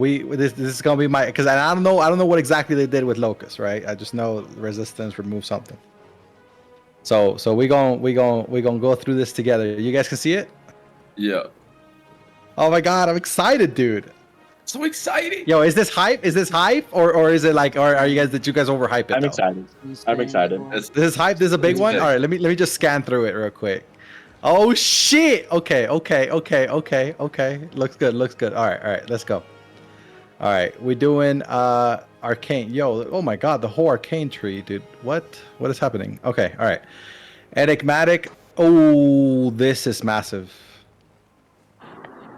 This is gonna be my, because I don't know what exactly they did with Locust, right? I just know resistance remove something. So we gonna go through this together. You guys can see it? Yeah. Oh my god, I'm excited, dude. So exciting. Yo, is this hype? Is this hype, or is it like, or are you guys, did you guys overhype it? I'm though? excited. I'm excited. This is hype. This is a big It's one. big. All right, let me just scan through it real quick. Oh shit. Okay. Looks good. All right. Let's go. All right, we're doing arcane. Yo, oh my god, the whole arcane tree, dude. What is happening? Okay, all right. Enigmatic. Oh, this is massive.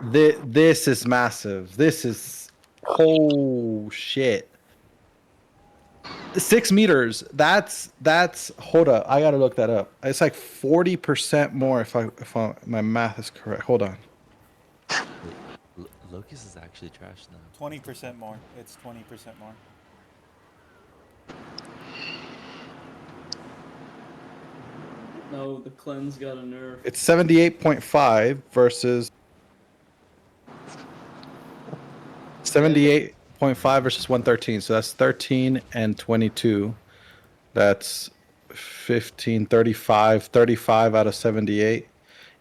This is massive. This is, oh shit. 6 meters. That's hold up. I gotta look that up. It's like 40% more if my math is correct. Hold on. Locust is actually trash now. 20% more. It's 20% more. No, the cleanse got a nerf. It's 78.5 versus 78.5 versus 113. So that's 13 and 22. That's 15, 35 out of 78.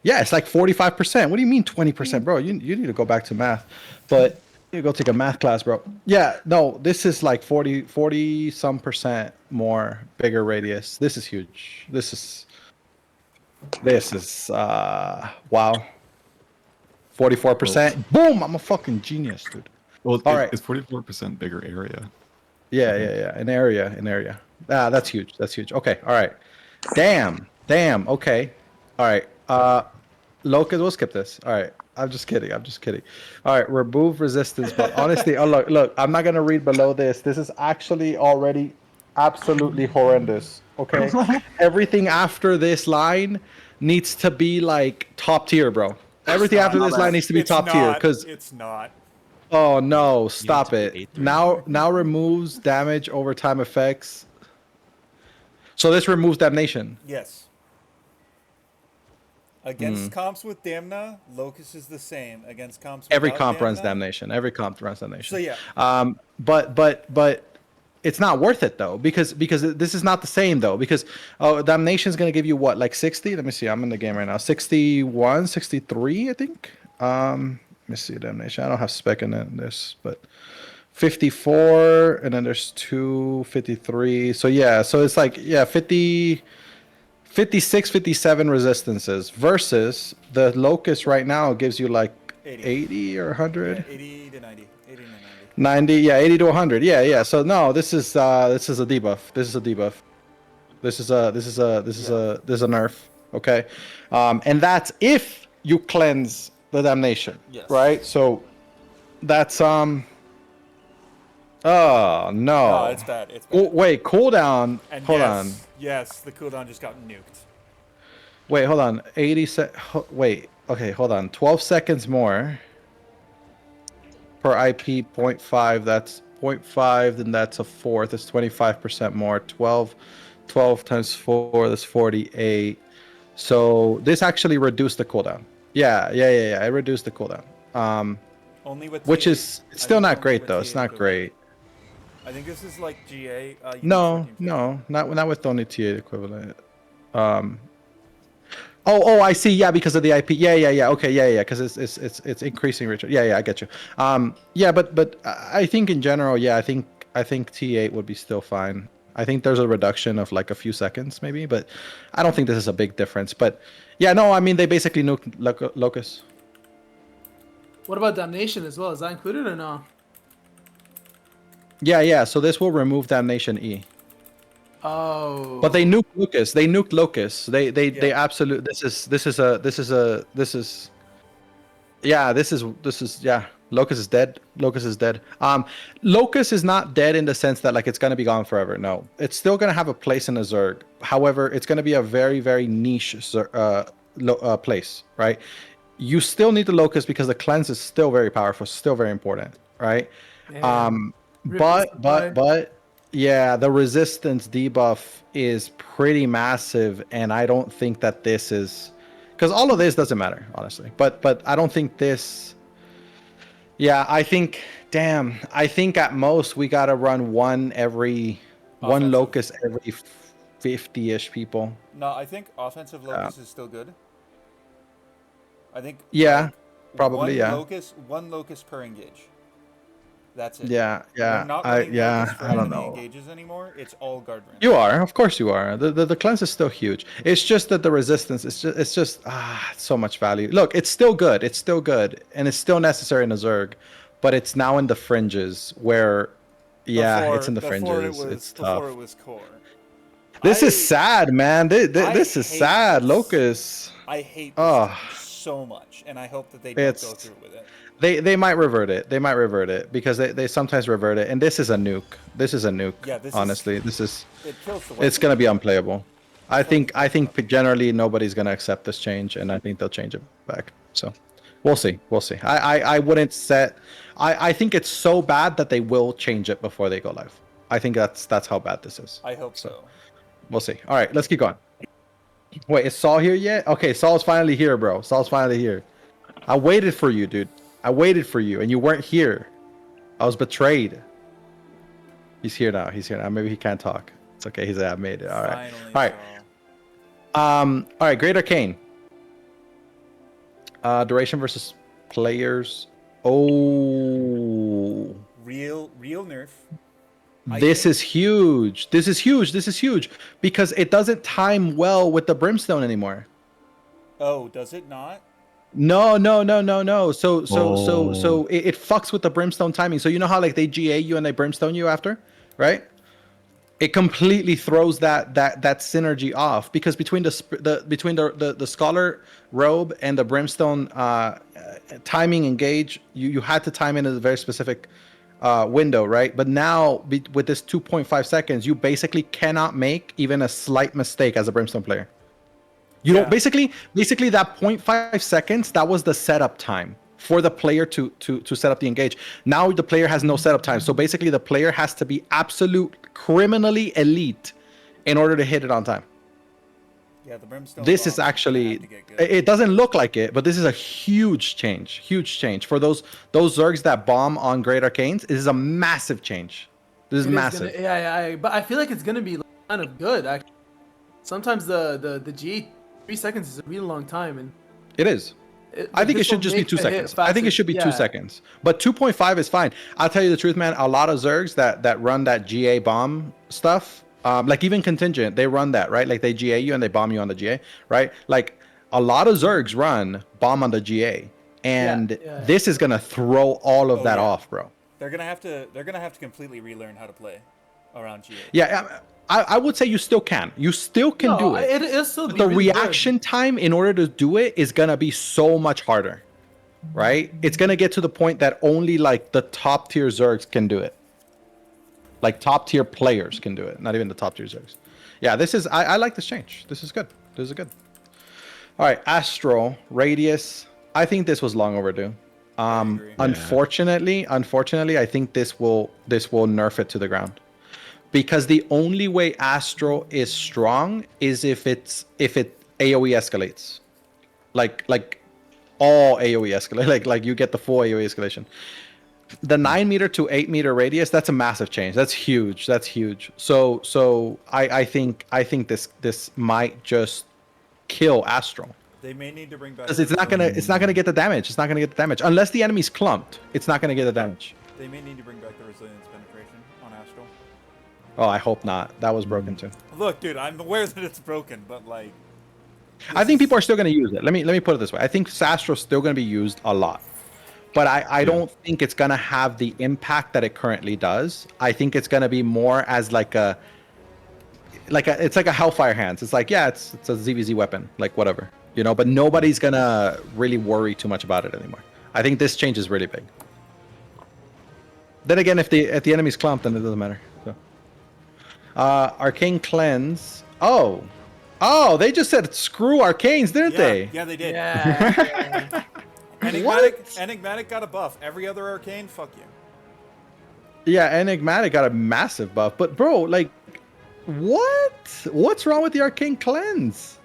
Yeah, it's like 45%. What do you mean 20%, bro? You need to go back to math. But you go take a math class, bro. Yeah, no, this is like 40 some percent more bigger radius. This is huge. This is wow. 44%. Boom! I'm a fucking genius, dude. Well, All right. It's 44% bigger area. Yeah. An area. Ah, that's huge. Okay. All right. Damn. Okay. All right. Locust, we'll skip this. All right. I'm just kidding. All right. Remove resistance. But honestly, oh look. I'm not gonna read below this. This is actually already absolutely horrendous. Okay. Everything after this line needs to be like top tier, bro. Everything after this line needs to be top tier, because It's not. oh no, stop to it. be 8-3. Now removes damage over time effects. So this removes damnation. Yes. Against comps with Damna, Locust is the same. Against comps Every without comp runs Damna- damnation. So yeah. But it's not worth it though, because this is not the same though, because damnation is going to give you what, like 60? Let me see. I'm in the game right now. 61, 63, I think. Let me see damnation. I don't have spec in this, but 54, and then there's 253. So yeah, so it's like 50, 56, 57 resistances versus the Locust right now gives you like 80 or 100. Yeah, 80 to 90. 80 to 90. 90, yeah, 80 to 100. Yeah. So no, this is a debuff. This is a nerf. Okay, and that's if you cleanse the damnation. Yes. Right. So that's oh no. No, it's bad. It's bad. Oh, wait, cooldown. And Hold yes, on. Yes, the cooldown just got nuked. Wait, hold on. 80 wait. Okay, hold on. 12 seconds more per IP 0.5. That's 0.5. Then that's a fourth. That's 25% more. 12 times 4. That's 48. So this actually reduced the cooldown. Yeah. It reduced the cooldown. Only with Which T8. is it's I still think not only great with though. It's T8 not equivalent. great. I think this is like GA. You need No, 1450. not with only T8 equivalent. Oh, I see. Yeah, because of the IP. Yeah. Okay, yeah. Because it's increasing reach. Yeah, I get you. Yeah, but I think in general, yeah, I think T8 would be still fine. I think there's a reduction of like a few seconds maybe, but I don't think this is a big difference. But yeah, no, I mean they basically nuked Locust. What about damnation as well? Is that included or no? Yeah. So this will remove damnation E. Oh. But they nuked Locust. They absolutely. This is Locust is dead. Locust is not dead in the sense that like it's gonna be gone forever. No, it's still gonna have a place in a Zerg. However, it's gonna be a very, very niche place, right? You still need the Locust because the cleanse is still very powerful, still very important, right? Man. But yeah, the resistance debuff is pretty massive, and I don't think that this is, because all of this doesn't matter honestly. But I don't think this. Yeah, I think. Damn, I think at most we gotta run one Offensive. locust every 50-ish people. No, I think offensive locus is still good. I think. Yeah, like, probably, yeah. One locus per engage. That's it. Yeah, We're not I running locus for I don't enemy know. engages anymore. It's all guard range. You are, of course, you are. The cleanse is still huge. It's just that the resistance is just so much value. Look, it's still good. It's still good, and it's still necessary in a Zerg, but it's now in the fringes where, yeah, it's in the fringes. It's tough. Before it was core. This is sad, man. This is hate sad. this. Locus. I hate this Oh. so much, and I hope that they don't go It's- through with it. They might revert it. They might revert it because they sometimes revert it, and this is a nuke. This is a nuke. Yeah, this is- honestly, this is. It kills the It's weapon. gonna be unplayable. I think generally nobody's gonna accept this change, and I think they'll change it back. So, we'll see. We'll see. I wouldn't set. I think it's so bad that they will change it before they go live. I think that's how bad this is. I hope so. We'll see. All right, let's keep going. Wait, is Saul here yet? Okay, Saul's finally here, bro. Saul's finally here. I waited for you, dude. I waited for you, and you weren't here. I was betrayed. He's here now. He's here now. Maybe he can't talk. It's okay. He's I made it. All right. Finally, All right. Saul. All right. Great Arcane. Duration versus players. Oh. Real nerf. This is huge. This is huge. This is huge because it doesn't time well with the brimstone anymore. Oh, does it not? No. So it fucks with the brimstone timing. So you know how like they GA you and they brimstone you after, right? It completely throws that synergy off because between the scholar robe and the brimstone timing engage, you had to time in a very specific window, right? But now with this 2.5 seconds, you basically cannot make even a slight mistake as a brimstone player. You don't basically that 0.5 seconds, that was the setup time for the player to set up the engage. Now the player has no setup time. So basically the player has to be absolute criminally elite in order to hit it on time. Yeah, the brimstone. This is bomb actually had to get good. it doesn't look like it, but this is a huge change for those Zergs that bomb on Great Arcanes. This is a massive change. This is It is massive. but I feel like it's gonna be kind of good. Actually. Sometimes the GA 3 seconds is a really long time, and It is. I think it this should will just be make 2 the hit seconds. I think it faster. should be 2 Yeah. seconds. But 2.5 is fine. I'll tell you the truth, man. A lot of Zergs that run that GA bomb stuff, like even contingent, they run that, right? Like they GA you and they bomb you on the GA, right? Like a lot of Zergs run bomb on the GA, and Yeah. this is gonna throw all of that yeah. off, bro. They're gonna have to completely relearn how to play around GA. Yeah, I would say you still can. You still can do it. It'll still be The really good. reaction time in order to do it is gonna be so much harder, right? It's gonna get to the point that only like the top tier Zergs can do it. Like top tier players can do it, not even the top tier Zergs. Yeah, this is I like this change. This is good. This is good. All right, Astro Radius. I think this was long overdue. agree. Unfortunately, I think this will nerf it to the ground. Because the only way Astro is strong is if it AoE escalates, like all AoE escalate, like you get the full AoE escalation. The 9 meter to 8 meter radius, that's a massive change. That's huge. That's huge. So I think this might just kill Astro. They may need to bring back. Because it's not gonna get the damage. It's not gonna get the damage unless the enemy's clumped. It's not gonna get the damage. They may need to bring back the resilience penetration on Astral. Oh, I hope not. That was broken too. Look, dude, I'm aware that it's broken, but like. I think people are still going to use it. Let me put it this way. I think Astro's still going to be used a lot. But I don't think it's going to have the impact that it currently does. I think it's going to be more as like a it's like a Hellfire Hands. It's like, yeah, it's a ZVZ weapon, like whatever. You know, but nobody's going to really worry too much about it anymore. I think this change is really big. Then again, if the enemy's clumped, then it doesn't matter. So. Arcane Cleanse. Oh, they just said screw Arcanes, didn't they? Yeah, they did. Yeah. Enigmatic got a buff. Every other arcane, fuck you. Yeah, Enigmatic got a massive buff. But bro, like, what? What's wrong with the Arcane Cleanse?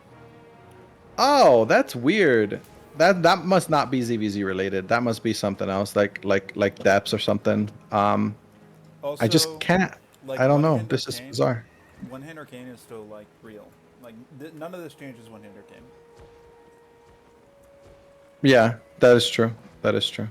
Oh, that's weird. that must not be ZVZ related. That must be something else, like depths or something. Also, I just can't. like, I don't know. one-hand This is arcane- bizarre. One-hand arcane is still like real. Like none of this changes one-hand arcane. Yeah, that is true. That is true.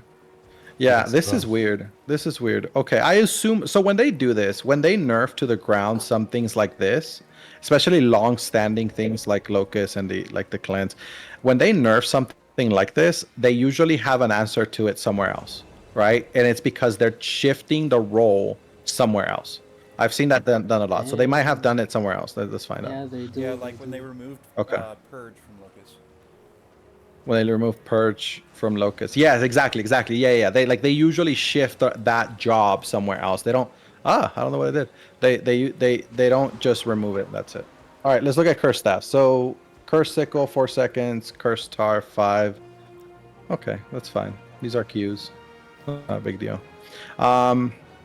Yeah, That's this is rough. weird. This is weird. Okay, I assume so when they do this, when they nerf to the ground some things like this, especially long-standing things like Locust and the clans, when they nerf something like this, they usually have an answer to it somewhere else, right? And it's because they're shifting the role somewhere else. I've seen that done a lot. So they might have done it somewhere else. Let's find out. Yeah, they do. Yeah, like when they removed Okay. Purge from Locust. When they remove Purge from Locust. Yes, exactly. Yeah. They usually shift that job somewhere else. They don't. I don't know what I did. They don't just remove it. That's it. All right, let's look at Curse Staff. So Curse Sickle 4 seconds. Curse Tar 5. Okay, that's fine. These are Qs. Not a big deal.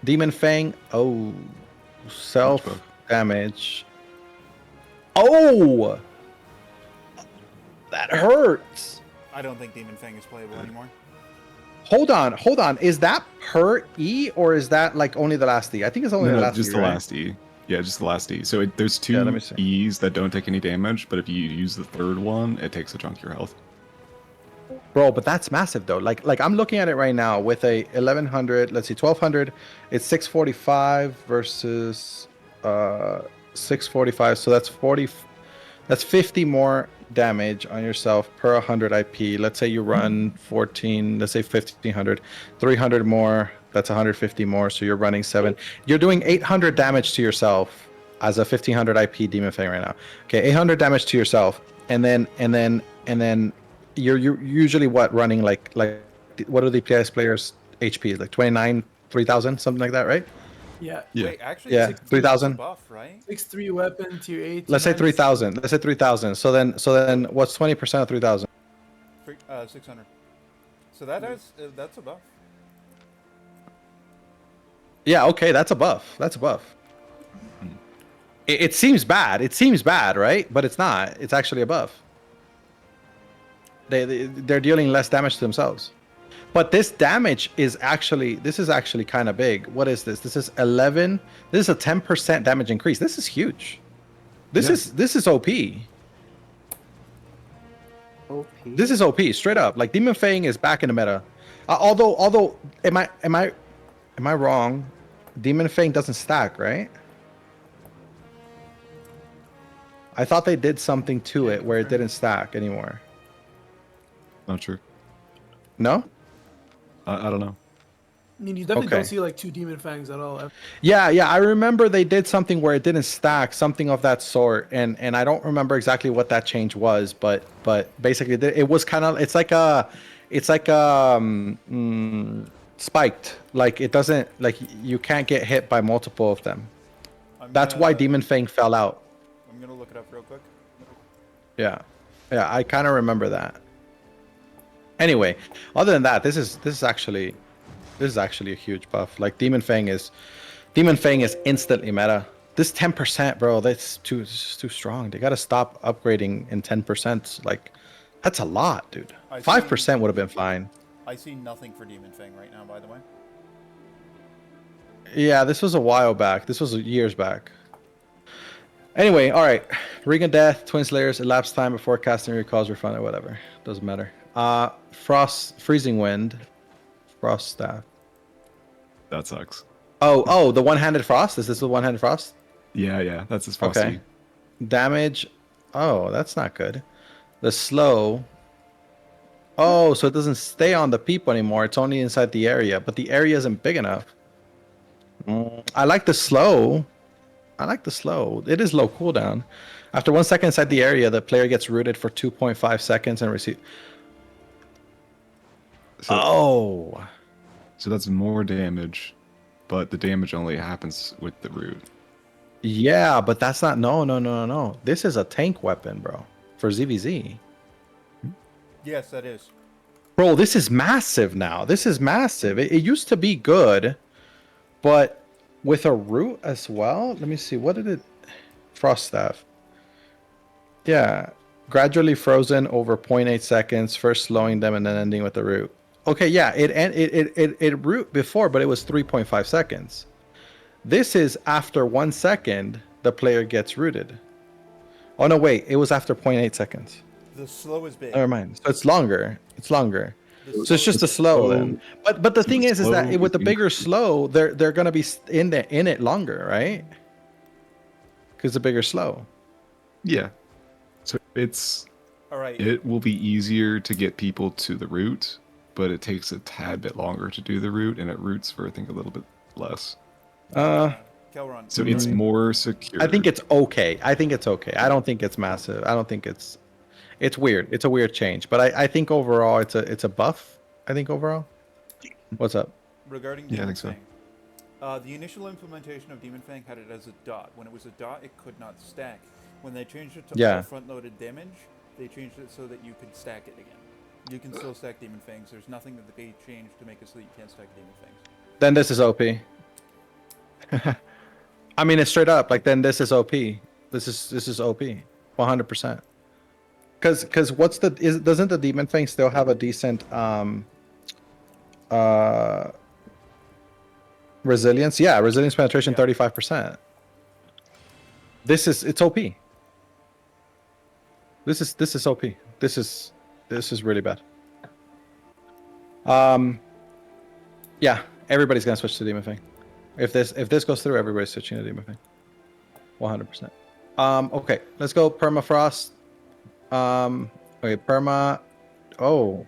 Demon Fang. Oh, self buff. damage. Oh, that hurts. I don't think Demon Fang is playable anymore. Hold on. Is that per E or is that like only the last E? I think it's only No, the last just E. the right? last E. Yeah, just the last E. So there's Yeah, let two me see. E's that don't take any damage, but if you use the third one, it takes a chunk of your health. Bro, but that's massive though. Like I'm looking at it right now with a 1100. Let's see, 1200. It's 645 versus 645. So that's 40. That's 50 more damage on yourself per 100 IP. Let's say you run 14. Let's say 1500. 300 more. That's 150 more. So you're running 7. You're doing 800 damage to yourself as a 1500 IP Demon Fang right now. Okay, 800 damage to yourself, and then you're usually what running like what are the PS players HP like 29 3000 something like that, right? Yeah. Yeah. Wait, actually, Yeah, 6 3,000. buff, right? 6-3 weapon, tier 8. Let's say 3000. Let's say 3000. So then what's 20% of 3000? 600. So that is that's a buff. Yeah, okay, that's a buff. That's a buff. It seems bad. It seems bad, right? But it's not. It's actually a buff. They're dealing less damage to themselves. But this damage is actually kind of big. What is this? This is 11. This is a 10% damage increase. This is huge. This is OP. This is OP straight up. Like Demon Fang is back in the meta. Although am I wrong? Demon Fang doesn't stack, right? I thought they did something to it where it didn't stack anymore. Not sure. No? I don't know. I mean, you definitely Okay. don't see like 2 demon fangs at all. Yeah, I remember they did something where it didn't stack, something of that sort, and I don't remember exactly what that change was, but basically it was kind of spiked. Like it doesn't like you can't get hit by multiple of them. That's why Demon Fang fell out. I'm gonna look it up real quick. Yeah, I kind of remember that. Anyway, other than that, this is actually a huge buff. Like Demon Fang is instantly meta. This 10%, bro, that's too strong. They gotta stop upgrading in 10%. Like, that's a lot, dude. I see- 5% would have been fine. I see nothing for Demon Fang right now, by the way. Yeah, this was a while back. This was years back. Anyway, all right. Ring of Death, Twin Slayers, elapsed time before casting recalls refunded, whatever. Doesn't matter. Freezing Wind, Frost Staff. That sucks. Oh, the one-handed frost. Is this the one-handed frost? Yeah, that's his frosty. Okay. Damage. Oh, that's not good. The slow. Oh, so it doesn't stay on the people anymore. It's only inside the area, but the area isn't big enough. I like the slow. It is low cooldown. After 1 second inside the area, the player gets rooted for 2.5 seconds and receive. So that's more damage, but the damage only happens with the root. Yeah, but that's not. No. This is a tank weapon, bro. For ZVZ. Yes, that is. Bro, this is massive now. This is massive. It used to be good, but with a root as well. Let me see. What did it? Frost Staff. Yeah. Gradually frozen over 0.8 seconds, first slowing them and then ending with the root. Okay, yeah, it root before, but it was 3.5 seconds. This is after 1 second, the player gets rooted. Oh no, wait, it was after 0.8 seconds. The slow is big. Never mind. So it's longer. It's longer. The So it's just a slow then. But the thing is slow that with the is bigger increasing. slow, they're gonna be in it longer, right? Because the bigger slow. Yeah. So it's All right. it will be easier to get people to the root, but it takes a tad bit longer to do the root, and it roots for I think a little bit less. Kelron. So it's more secure. I think it's okay. I think it's okay. I don't think it's massive. I don't think it's weird. It's a weird change, but I think overall it's a buff. I think overall. What's up? Regarding Yeah, I Demon think so. Fang, the initial implementation of Demon Fang had it as a dot. When it was a dot, it could not stack. When they changed it to Yeah. all front-loaded damage, they changed it so that you could stack it again. You can still stack Demon Fangs. There's nothing that they changed to make it so that you can't stack Demon Fangs. Then this is OP. I mean, it's straight up. Like then this is OP. This is OP. 100%. Because doesn't the Demon Fang still have a decent resilience? Yeah, resilience penetration Yeah. 35%. It's OP. This is OP. This is really bad. Yeah, everybody's gonna switch to Demon Fang. If this goes through, everybody's switching to Demon Fang. 100%. Okay, let's go permafrost. Okay, perma. Oh.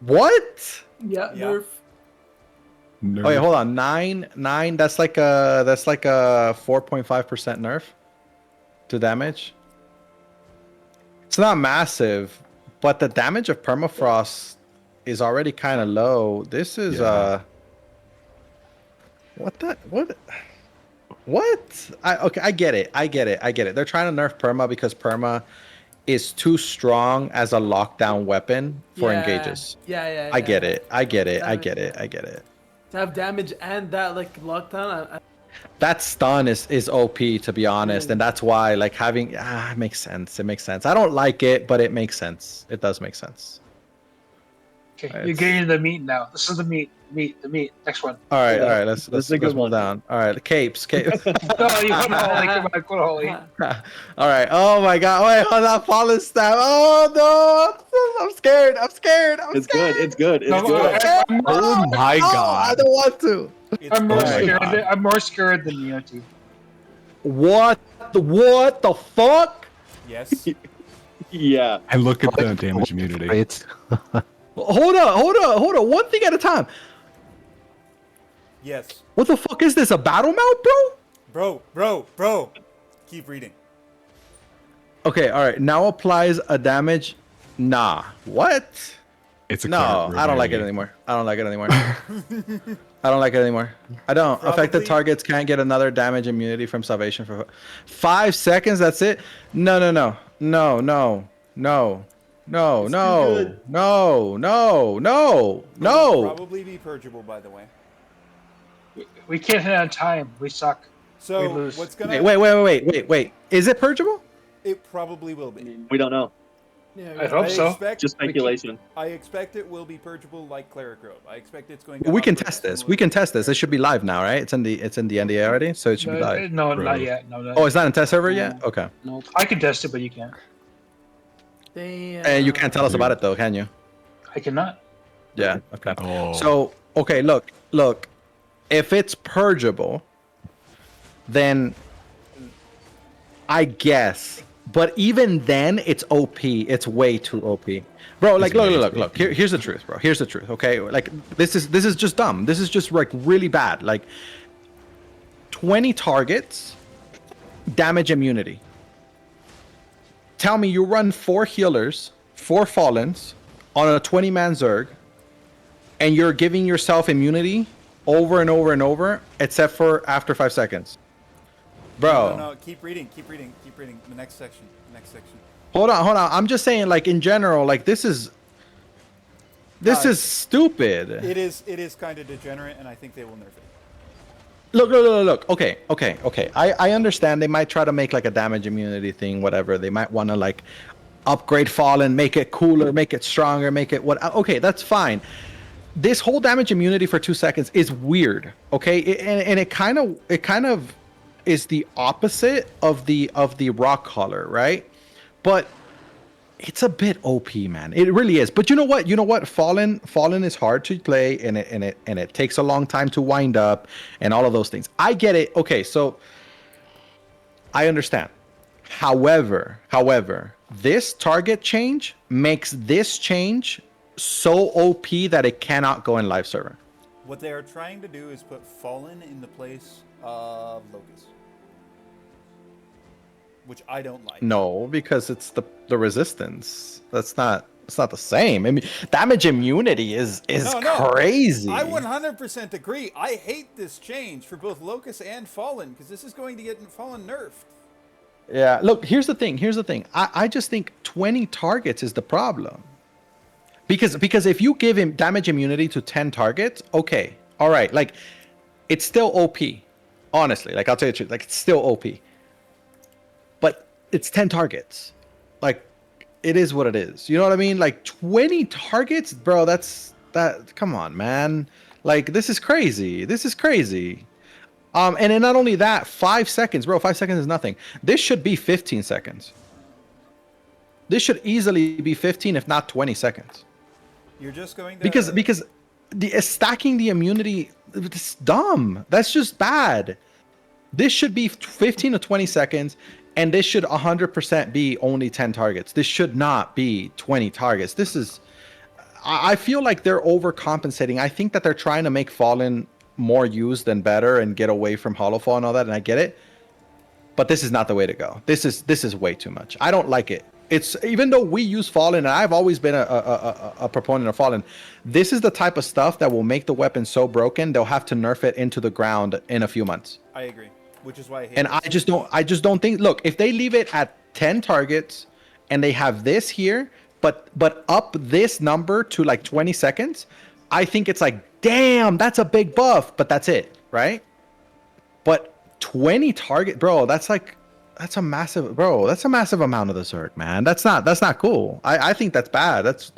What? Yeah, Yeah. nerf. Nerf. Oh yeah, hold on. 9. That's like a 4.5% nerf to damage. It's not massive, but the damage of permafrost is already kind of low. This is Yeah. what? I get it. I get it. They're trying to nerf perma because perma is too strong as a lockdown weapon for Yeah. engages. Yeah. I get it. I get it. To have damage and that like lockdown, That stun is OP, to be honest, and that's why like having it makes sense. It makes sense. I don't like it, but it makes sense. It does make sense. Okay, It's- you're getting the meat now. This is the meat. Next one. All right, Yeah, Let's this is a good move one. down. All right, the capes. No, you go to Holly. Come on, go to Holly. All right. Oh my God. Wait, hold on. Fallen staff. Oh no! I'm scared. I'm scared. It's good. It's good. It's No, good. Oh my No, God. I don't want to. It's I'm more Oh my scared. God. I'm more scared than you two. What the fuck? Yes. Yeah. And look at the damage immunity. Hold on. One thing at a time. Yes. What the fuck is this? A battle mount, bro? Bro. Keep reading. Okay. All right. Now applies a damage. Nah. What? It's a No, cleric I don't like it rarity. anymore. I don't like it anymore. I don't. Affected Probably- targets can't get another damage immunity from salvation for 5 seconds. That's it. No. Probably be purgeable, by the way. We can't hit on time. We suck. So We lose. what's gonna? Wait. Is it purgeable? It probably will be. We don't know. yeah. I hope so. Expect, Just speculation. I expect it will be purgeable like Cleric Robe. I expect it's going to. We can operate test this. similar We can to test this. It Cleric should be live now, right? It's in the NDA already, so it should be live. No, Bro. not yet. No, not Oh, yet. it's not in test server yet. Okay. No, I can test it, but you can't. Damn. And you can't tell us about it though, can you? I cannot. Yeah. Okay. Oh. So okay, look. If it's purgeable, then I guess. But even then, it's OP. It's way too OP, bro. Like, look. Here's the truth, bro. Here's the truth. Okay, like this is just dumb. This is just like really bad. Like 20 targets, damage immunity. Tell me you run 4 healers, 4 fallens on a 20-man Zerg, and you're giving yourself immunity over and over and over, except for after 5 seconds. Bro, No, keep reading. The next section. hold on. I'm just saying, like, in general, like, this is Guys, stupid. It is kind of degenerate, and I think they will nerf it. Look. Okay. I understand they might try to make like a damage immunity thing, whatever. They might want to like upgrade Fallen, make it cooler, make it stronger, make it what. Okay, that's fine. This whole damage immunity for 2 seconds is weird. Okay, and it kind of is the opposite of the rock collar, right? But it's a bit OP, man. It really is. But you know what? Fallen is hard to play, and it takes a long time to wind up, and all of those things. I get it. Okay, so I understand. However, this target change makes this change so OP that it cannot go in live server. What they are trying to do is put Fallen in the place of Locust, which I don't like. No, because it's the resistance. It's not the same. I mean, damage immunity is No. crazy. I 100% agree. I hate this change for both Locust and Fallen because this is going to get Fallen nerfed. Yeah, look, here's the thing. I just think 20 targets is the problem. Because if you give him damage immunity to 10 targets, okay, all right, like it's still OP. Honestly, like I'll tell you the truth, like it's still OP. But it's 10 targets. Like it is what it is. You know what I mean? Like 20 targets, bro, come on, man. Like this is crazy. And then not only that, 5 seconds, bro, 5 seconds is nothing. This should be 15 seconds. This should easily be 15, if not 20 seconds. You're just going to... Because the stacking the immunity, it's dumb. That's just bad. This should be 15 to 20 seconds, and this should 100% be only 10 targets. This should not be 20 targets. This is... I feel like they're overcompensating. I think that they're trying to make Fallen more used and better and get away from Hollowfall and all that, and I get it. But this is not the way to go. This is way too much. I don't like it. It's even though we use Fallen, and I've always been a proponent of Fallen, this is the type of stuff that will make the weapon so broken they'll have to nerf it into the ground in a few months. I agree, which is why I hate And this. I just don't think. Look, if they leave it at 10 targets and they have this here, but up this number to like 20 seconds, I think it's like, damn, that's a big buff, but that's it, right? But 20 target, bro, that's a massive amount of the Zerg, man. That's not cool. I think that's bad. That's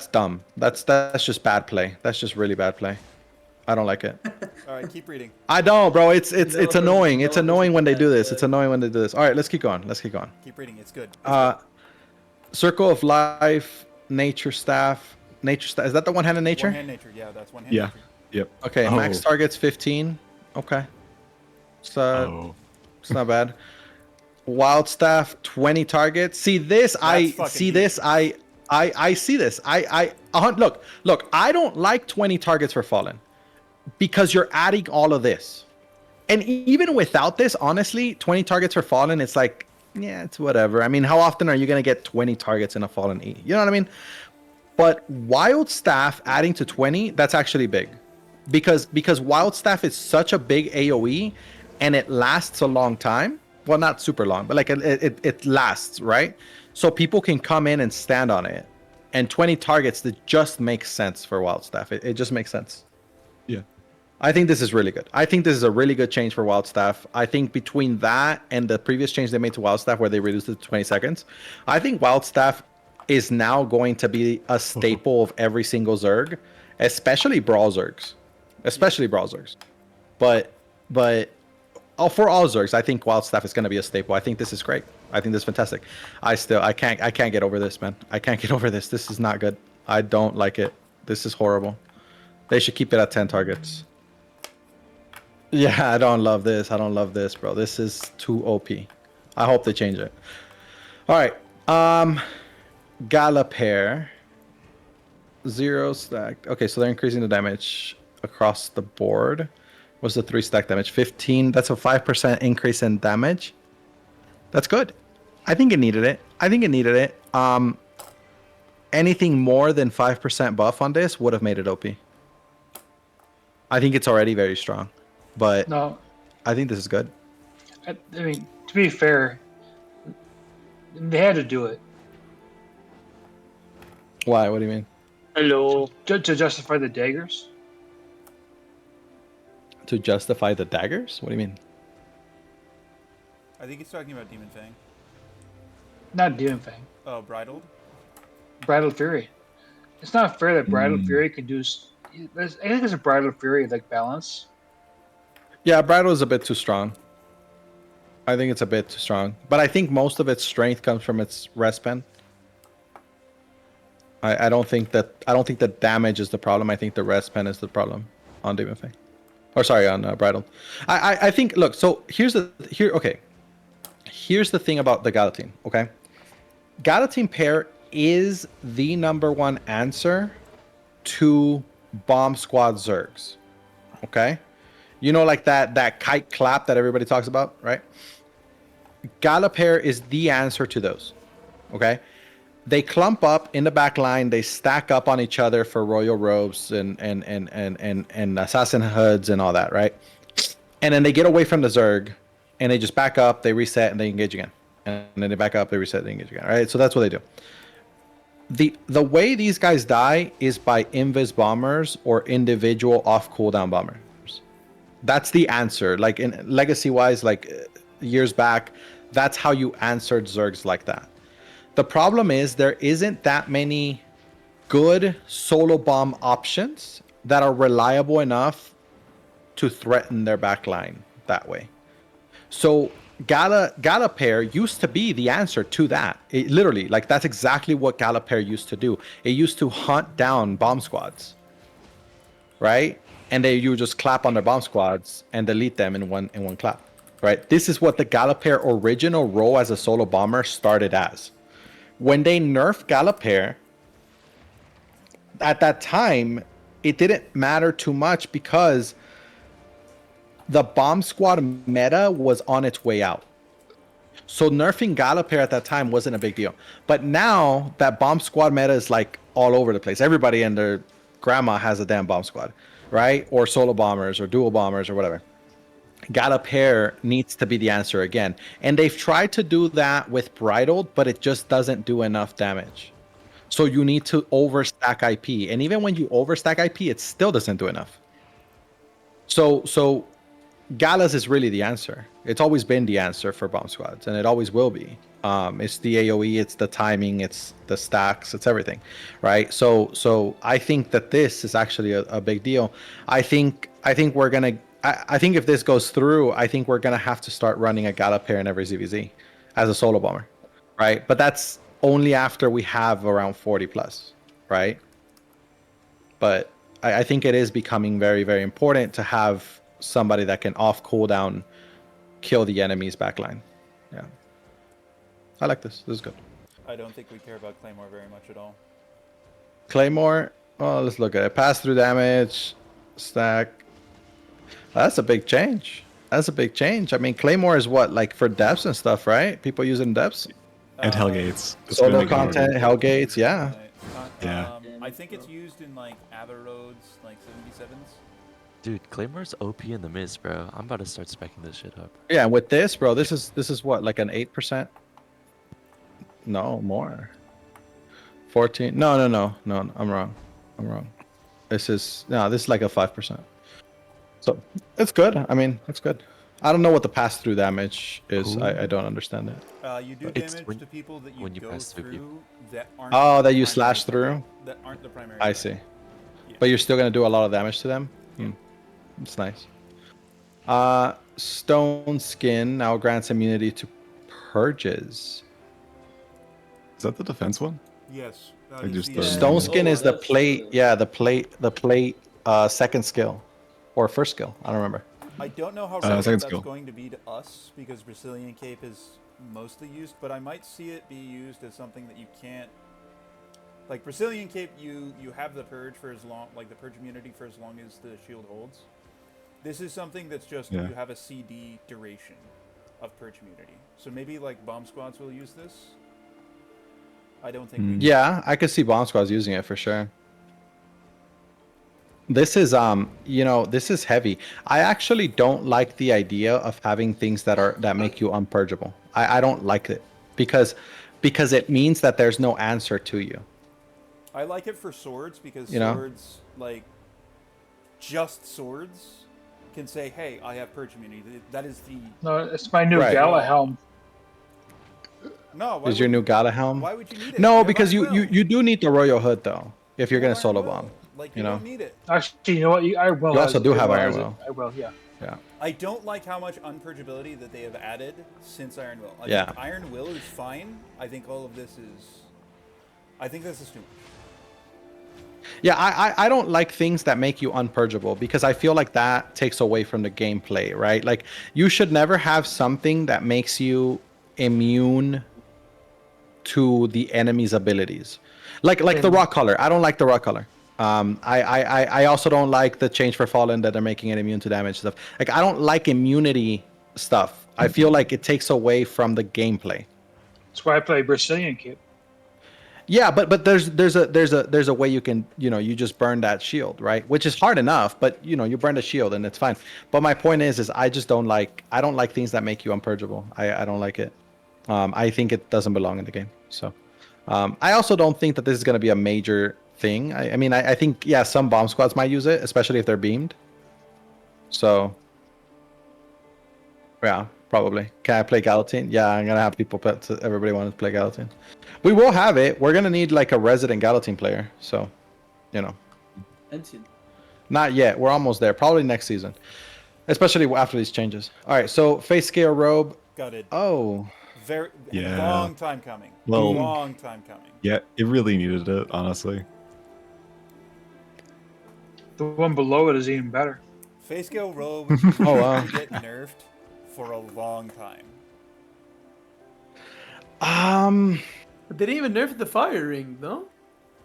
dumb. That's just bad play. That's just really bad play. I don't like it. All right, keep reading. I don't, bro. It's annoying. It's developers annoying when they do this. bad It's annoying when they do this. All right, let's keep going. Keep reading. It's good. Circle of Life, Nature Staff. Is that the one-handed nature? One-hand nature. Yeah, that's one-hand Yeah. nature. Yep. Okay, Oh. max targets 15. Okay. So it's not bad. Wild Staff 20 targets. See this? I fucking see huge. this. I see this. Look, I don't like 20 targets for Fallen because you're adding all of this. And even without this, honestly, 20 targets for Fallen, it's like, yeah, it's whatever. I mean, how often are you going to get 20 targets in a Fallen E? You know what I mean? But Wild Staff adding to 20, that's actually big. Because Wild Staff is such a big AoE and it lasts a long time. Well, not super long, but like it lasts, right? So people can come in and stand on it. And 20 targets, that just makes sense for Wild Staff. It just makes sense. Yeah. I think this is really good. I think this is a really good change for Wild Staff. I think between that and the previous change they made to Wild Staff where they reduced it to 20 seconds, I think Wild Staff is now going to be a staple of every single Zerg, especially Brawl Zergs. But for all Zergs, I think Wild Staff is going to be a staple. I think this is great. I think this is fantastic. I can't get over this, man. I can't get over this. This is not good. I don't like it. This is horrible. They should keep it at 10 targets. Yeah, I don't love this, bro. This is too OP. I hope they change it. All right. Gallopere. 0 stacked. Okay, so they're increasing the damage across the board. What's the 3 stack damage? 15. That's a 5% increase in damage. That's good. I think it needed it. Anything more than 5% buff on this would have made it OP. I think it's already very strong, but No, I think this is good. I mean, to be fair, they had to do it Why? What do you mean? Hello. to justify the daggers. To justify the daggers? What do you mean? I think he's talking about Demon Fang. Not Demon Fang. Oh, Bridled? Bridal Fury. It's not fair that Bridal Mm. Fury can do. I think there's a Bridal Fury like balance. Yeah, Bridal is a bit too strong. I think it's a bit too strong, but I think most of its strength comes from its rest pen. I don't think that damage is the problem. I think the rest pen is the problem on Demon Fang, or sorry, on Bridal. I think look. So here's the thing about the Galatine. Okay, Galatine pair is the #1 answer to Bomb Squad Zergs. Okay, you know, like that kite clap that everybody talks about, right? Gala pair is the answer to those. Okay, they clump up in the back line. They stack up on each other for royal robes and assassin hoods and all that, right? And then they get away from the Zerg, and they just back up. They reset and they engage again, and then they back up. They reset. They engage again. Right? So that's what they do. The way these guys die is by invis bombers or individual off cooldown bombers. That's the answer. Like in legacy wise, like years back, that's how you answered Zergs like that. The problem is there isn't that many good solo bomb options that are reliable enough to threaten their backline that way. So Gala pair used to be the answer to that. It literally, like that's exactly what Gala pair used to do. It used to hunt down bomb squads, right? And you would just clap on their bomb squads and delete them in one clap, right? This is what the Gala pair original role as a solo bomber started as. When they nerfed Gala pair, at that time, it didn't matter too much because the bomb squad meta was on its way out. So nerfing Gala pair at that time wasn't a big deal. But now that bomb squad meta is like all over the place. Everybody and their grandma has a damn bomb squad, right? Or solo bombers or dual bombers or whatever. Gala pair needs to be the answer again. And they've tried to do that with Bridled, but it just doesn't do enough damage. So you need to overstack IP. And even when you overstack IP, it still doesn't do enough. So Galas is really the answer. It's always been the answer for bomb squads, and it always will be. It's the AoE, it's the timing, it's the stacks, it's everything, right? So I think that this is actually a big deal. I think we're gonna. I think if this goes through, I think we're gonna have to start running a Gala pair in every ZVZ as a solo bomber, right? But that's only after we have around 40 plus, right? But I think it is becoming very, very important to have somebody that can off cooldown kill the enemy's backline. Yeah, I like this. This is good. I don't think we care about Claymore very much at all. Claymore. Oh, let's look at it. Pass through damage, stack. That's a big change. That's a big change. I mean, Claymore is what, like for depths and stuff, right? People using depths. And Hellgates. It's Solo been ignored. content, Hellgates, yeah. Yeah. I think it's used in like Aether Roads, like 77s. Dude, Claymore's OP in the mist, bro. I'm about to start specking this shit up. Yeah, and with this, bro, this is what, like an 8%? No, more. 14. No, I'm wrong. This is like a 5%. So it's good. I mean, it's good. I don't know what the pass-through damage is. Ooh. I don't understand it. You do It's damage when- to people that you when you go pass through through people. that aren't. Oh, the that you primary slash threat. through? That aren't the primary. I threat. see. Yeah. But you're still gonna do a lot of damage to them. It's nice. Stone Skin now grants immunity to purges. Is that the defense one? Yes. I just the, don't- Stone Skin Oh, is the that's plate. true. Yeah, the plate. Second skill, or first skill. I don't remember. I don't know how second relevant that's skill. going to be to us because Brazilian Cape is mostly used, but I might see it be used as something that you can't. Like Brazilian Cape, you have the purge for as long, like the purge immunity for as long as the shield holds. This is something that's just Yeah. you have a CD duration of purge immunity. So maybe like bomb squads will use this. I don't think. we Yeah, I could see bomb squads using it for sure. This is this is heavy. I actually don't like the idea of having things that make you unpurgeable. I don't like it because it means that there's no answer to you. I like it for swords because You know? swords, like, just swords can say, "Hey, I have purge immunity." That is the No, it's my new Right. Gala helm. no. Why Is your would- new Gala helm? Why would you need it? No, have because Iron Will. you do need the Royal Hood though. If you're You gonna have solo Iron Will. bomb. Like you you know. don't need it. Actually, you know what? I will. You also do have Iron has it. Will. I will, yeah. I don't like how much unpurgeability that they have added since Iron Will. I Yeah. think Iron Will is fine. I think all of this is. I think this is too much. Yeah, I don't like things that make you unpurgeable because I feel like that takes away from the gameplay, right? Like you should never have something that makes you immune to the enemy's abilities. Like the rock color. I don't like the rock color. I also don't like the change for fallen that they're making it immune to damage stuff. Like I don't like immunity stuff. I feel like it takes away from the gameplay. That's why I play Brazilian Kid. Yeah, but there's a way you can, you just burn that shield, right? Which is hard enough, but you burn the shield and it's fine. But my point is I don't like things that make you unpurgeable. I don't like it. I think it doesn't belong in the game. So I also don't think that this is going to be a major thing. I mean, I think, yeah, some bomb squads might use it, especially if they're beamed. So yeah, probably. Can I play Galatine? Yeah, I'm gonna have people everybody want to play Galatine. We will have it. We're gonna need like a resident Galatine player. So, Entian. not yet. We're almost there. Probably next season, especially after these changes. All right. So face scale robe. Gutted. Oh, Very Yeah. long time coming. Well- long time coming. Yeah, it really needed it, honestly. The one below it is even better. Face scale robe Oh, wow. will get nerfed for a long time. But they didn't even nerf the fire ring, though.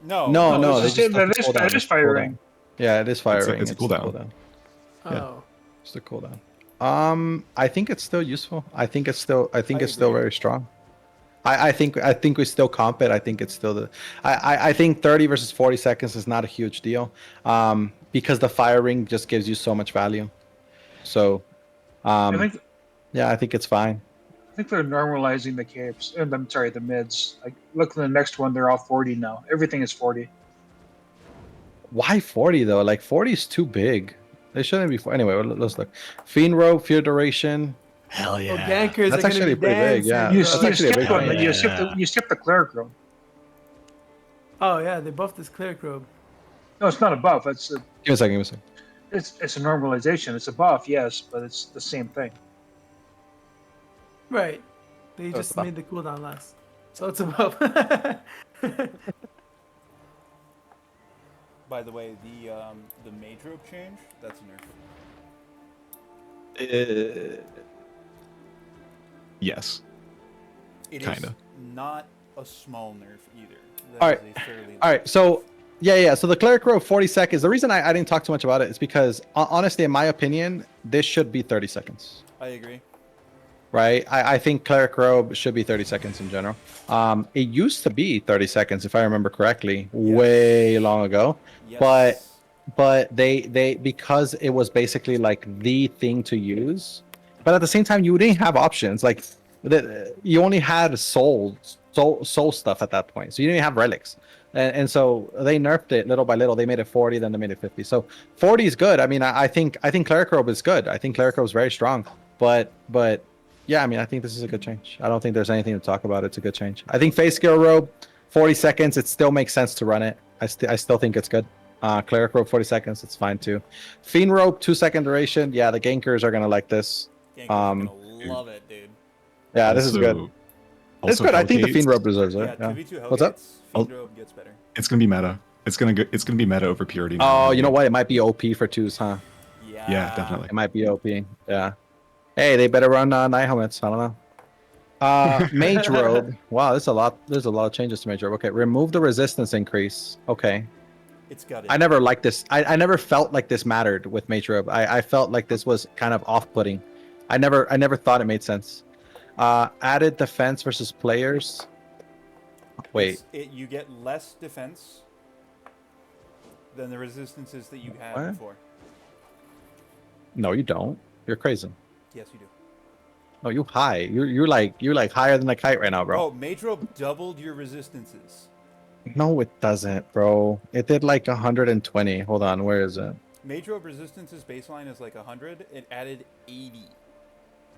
No. no. it's they just- just have that to is- cool down. that is It's fire cool ring. down. Yeah, it is fire ring. It's a the cooldown. Oh. Yeah. It's the cooldown. I think it's still useful. I think it's still agree. very strong. I think we still comp it. I think it's still I think 30 versus 40 seconds is not a huge deal. Because the fire ring just gives you so much value. So I think yeah, I think it's fine. they're normalizing the capes. I'm sorry, the mids. Like look at the next one, they're all 40 now. Everything is 40. Why 40 though? Like 40 is too big. They shouldn't be. Anyway, let's look. Fiend robe, fear duration. Hell Oh, yeah. gankers That's are actually gonna be pretty big, dancing. yeah. You, That's you actually a skip big one. one. You skip the cleric robe. Oh yeah, they buffed this cleric robe. No, it's not a buff. It's Give me a second. it's a normalization. It's a buff, yes, but it's the same thing. Right. They That's just a buff. made the cooldown less. So it's a buff. By the way, the mage robe change, that's a nerf. Yes. It is Kinda. not a small nerf either. That All is right. a fairly All right, so yeah. So the cleric robe 40 seconds. The reason I didn't talk too much about it is because honestly, in my opinion, this should be 30 seconds. I agree. Right? I think cleric robe should be 30 seconds in general. It used to be 30 seconds if I remember correctly, way long ago. Yes. But they because it was basically like the thing to use. But at the same time, you didn't have options. Like you only had soul stuff at that point, so you didn't have relics. And so they nerfed it little by little. They made it 40, then they made it 50. So 40 is good. I mean, I think cleric robe is good. I think cleric robe is very strong. But yeah, I mean, I think this is a good change. I don't think there's anything to talk about. It's a good change. I think face scale robe 40 seconds. It still makes sense to run it. I still think it's good. Cleric robe 40 seconds. It's fine too. Fiend robe 2-second duration. Yeah, the gankers are gonna like this. Gankers are gonna love it, dude. Yeah, this is good. It's Also, good. I think the Hellgates, Fiend robe deserves Yeah, it. Yeah. 2v2 What's up? Hellgates, Fiend robe gets better. It's gonna be meta. It's gonna be meta over purity. now. Oh, you know what? It might be OP for twos, huh? Yeah, definitely. It might be OP. Yeah. Hey, they better run night helmets. I don't know. Mage robe. Wow, there's a lot of changes to mage robe. Okay, remove the resistance increase. Okay. It's got it. I never liked this. I never felt like this mattered with mage robe. I felt like this was kind of off-putting. I never thought it made sense. Added defense versus players. Wait. You get less defense than the resistances that you had What? before. No, you don't. You're crazy. Yes, you do. No, you high. You're like higher than a kite right now, bro. Oh, Mage Robe doubled your resistances. No, it doesn't, bro. It did like 120. Hold on, where is it? Mage Robe Resistance's baseline is like 100. It added 80.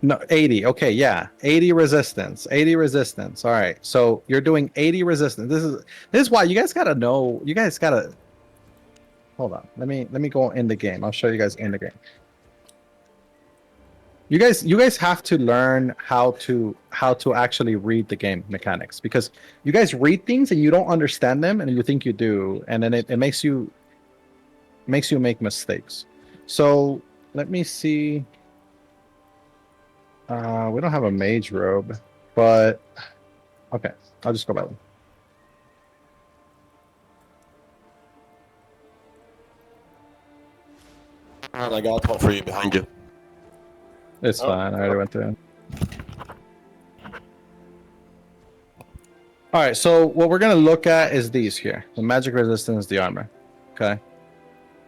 No, 80. Okay, yeah. 80 resistance. 80 resistance. All right. So you're doing 80 resistance. This is why you guys gotta know. You guys gotta hold on. Let me go in the game. I'll show you guys in the game. You guys have to learn how to actually read the game mechanics, because you guys read things and you don't understand them and you think you do, and then it makes you make mistakes. So let me see. We don't have a mage robe, but okay, I'll just go back. I got one for you behind you. It's fine. I already went through. All right, so what we're gonna look at is these here: the magic resistance, the armor. Okay,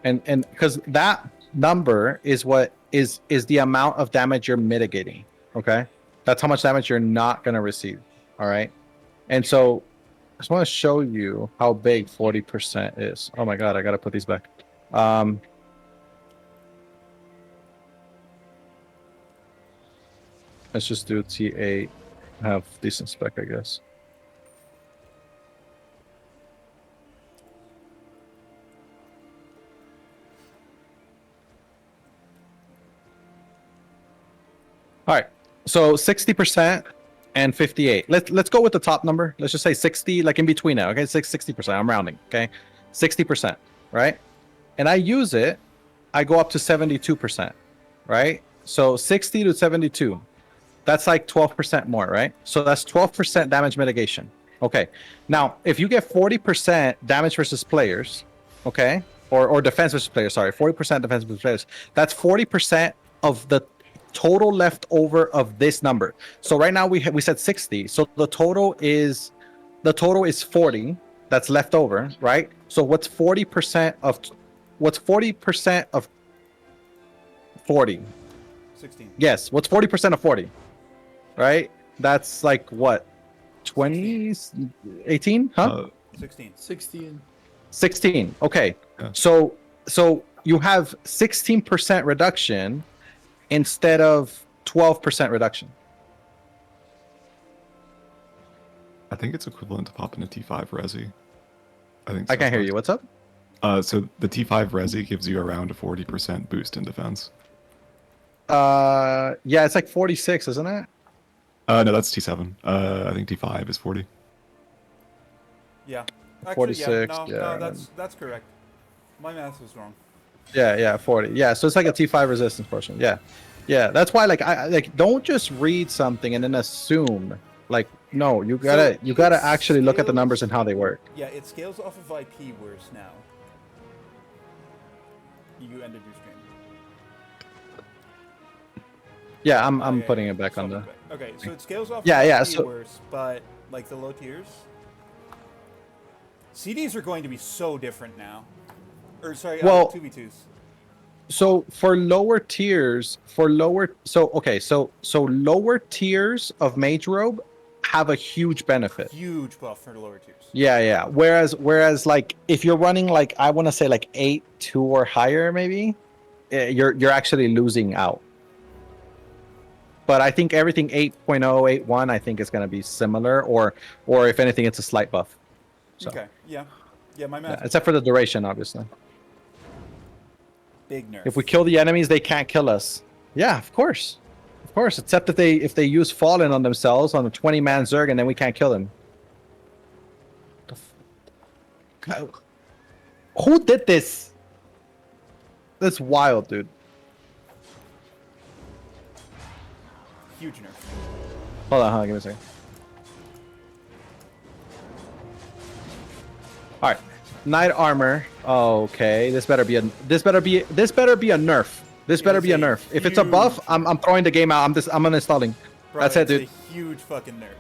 and because that number is what is the amount of damage you're mitigating. Okay, that's how much damage you're not gonna receive. All right, and so I just want to show you how big 40% is. Oh my god, I gotta put these back. Let's just do T8. Have decent spec, I guess. All right, so 60% and 58. Let's go with the top number. Let's just say 60, like in between now. Okay, 60%. I'm rounding. Okay, 60%, right? And I use it. I go up to 72%, right? So 60 to 72. That's like 12% more, right? So that's 12% damage mitigation. Okay. Now, if you get 40% damage versus players, okay, or defense versus players, sorry, 40% defense versus players, that's 40% of the total left over of this number. So right now we said 60. So the total is 40 that's left over, right? So what's 40% of 40? 16. Yes, what's 40% of 40? Right? That's like what? 20? 18? Huh? 16. 16. 16. Okay. Yeah. So you have 16% reduction instead of 12% reduction. I think it's equivalent to popping a T5 Resi. I can't hear you. What's up? So the T5 Resi gives you around a 40% boost in defense. Yeah, it's like 46, isn't it? No, that's T7. I think T5 is 40. Yeah. Actually, 46, no, that's correct. My math was wrong. Yeah, 40. Yeah, so it's like a T5 resistance portion. Yeah. That's why I don't just read something and then assume. Like, no, you gotta actually look at the numbers and how they work. Yeah, it scales off of IP worse now. You ended your stream. Yeah, I'm Okay, putting it back on the. Okay, so it scales off. Yeah, of yeah, IP so- worse, but like the low tiers, CDs are going to be so different now. Or sorry, Well- 2v2s. So for lower tiers, lower tiers of Mage Robe have a huge benefit. Huge buff for the lower tiers. Yeah. Whereas like if you're running like I want to say like 8-2 or higher, maybe you're actually losing out. But I think everything 8.0, 8.1, I think is going to be similar, or if anything, it's a slight buff. So, Okay, yeah, my math. yeah, except for the duration, obviously. Big nerf. If we kill the enemies, they can't kill us. Yeah, of course. Except if they use Fallen on themselves on a 20-man Zerg, and then we can't kill them. Who did this? That's wild, dude. Huge nerf. Hold on, give me a second. All right, Knight armor. Okay, this better be a nerf. This better be a nerf. If it's a buff, I'm throwing the game out. I'm uninstalling. Bro, That's it, dude. It's a huge fucking nerf.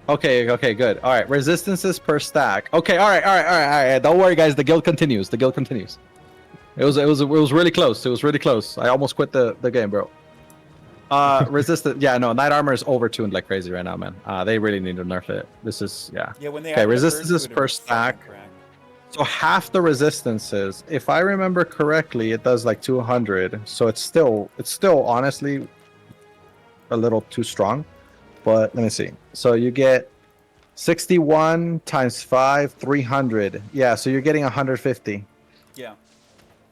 Okay, good. All right, resistances per stack. Okay, all right. Don't worry, guys. The guild continues. It was really close. I almost quit the game, bro. Resistant. Yeah, no, Knight armor is overtuned like crazy right now, man. They really need to nerf it. This is Yeah, when they Okay, added the resistances burst, it per was fucking stack. cracked. So half the resistances, if I remember correctly, it does like 200. So it's still honestly a little too strong. But let me see. So you get 61 times 5, 300. Yeah, so you're getting 150. Yeah.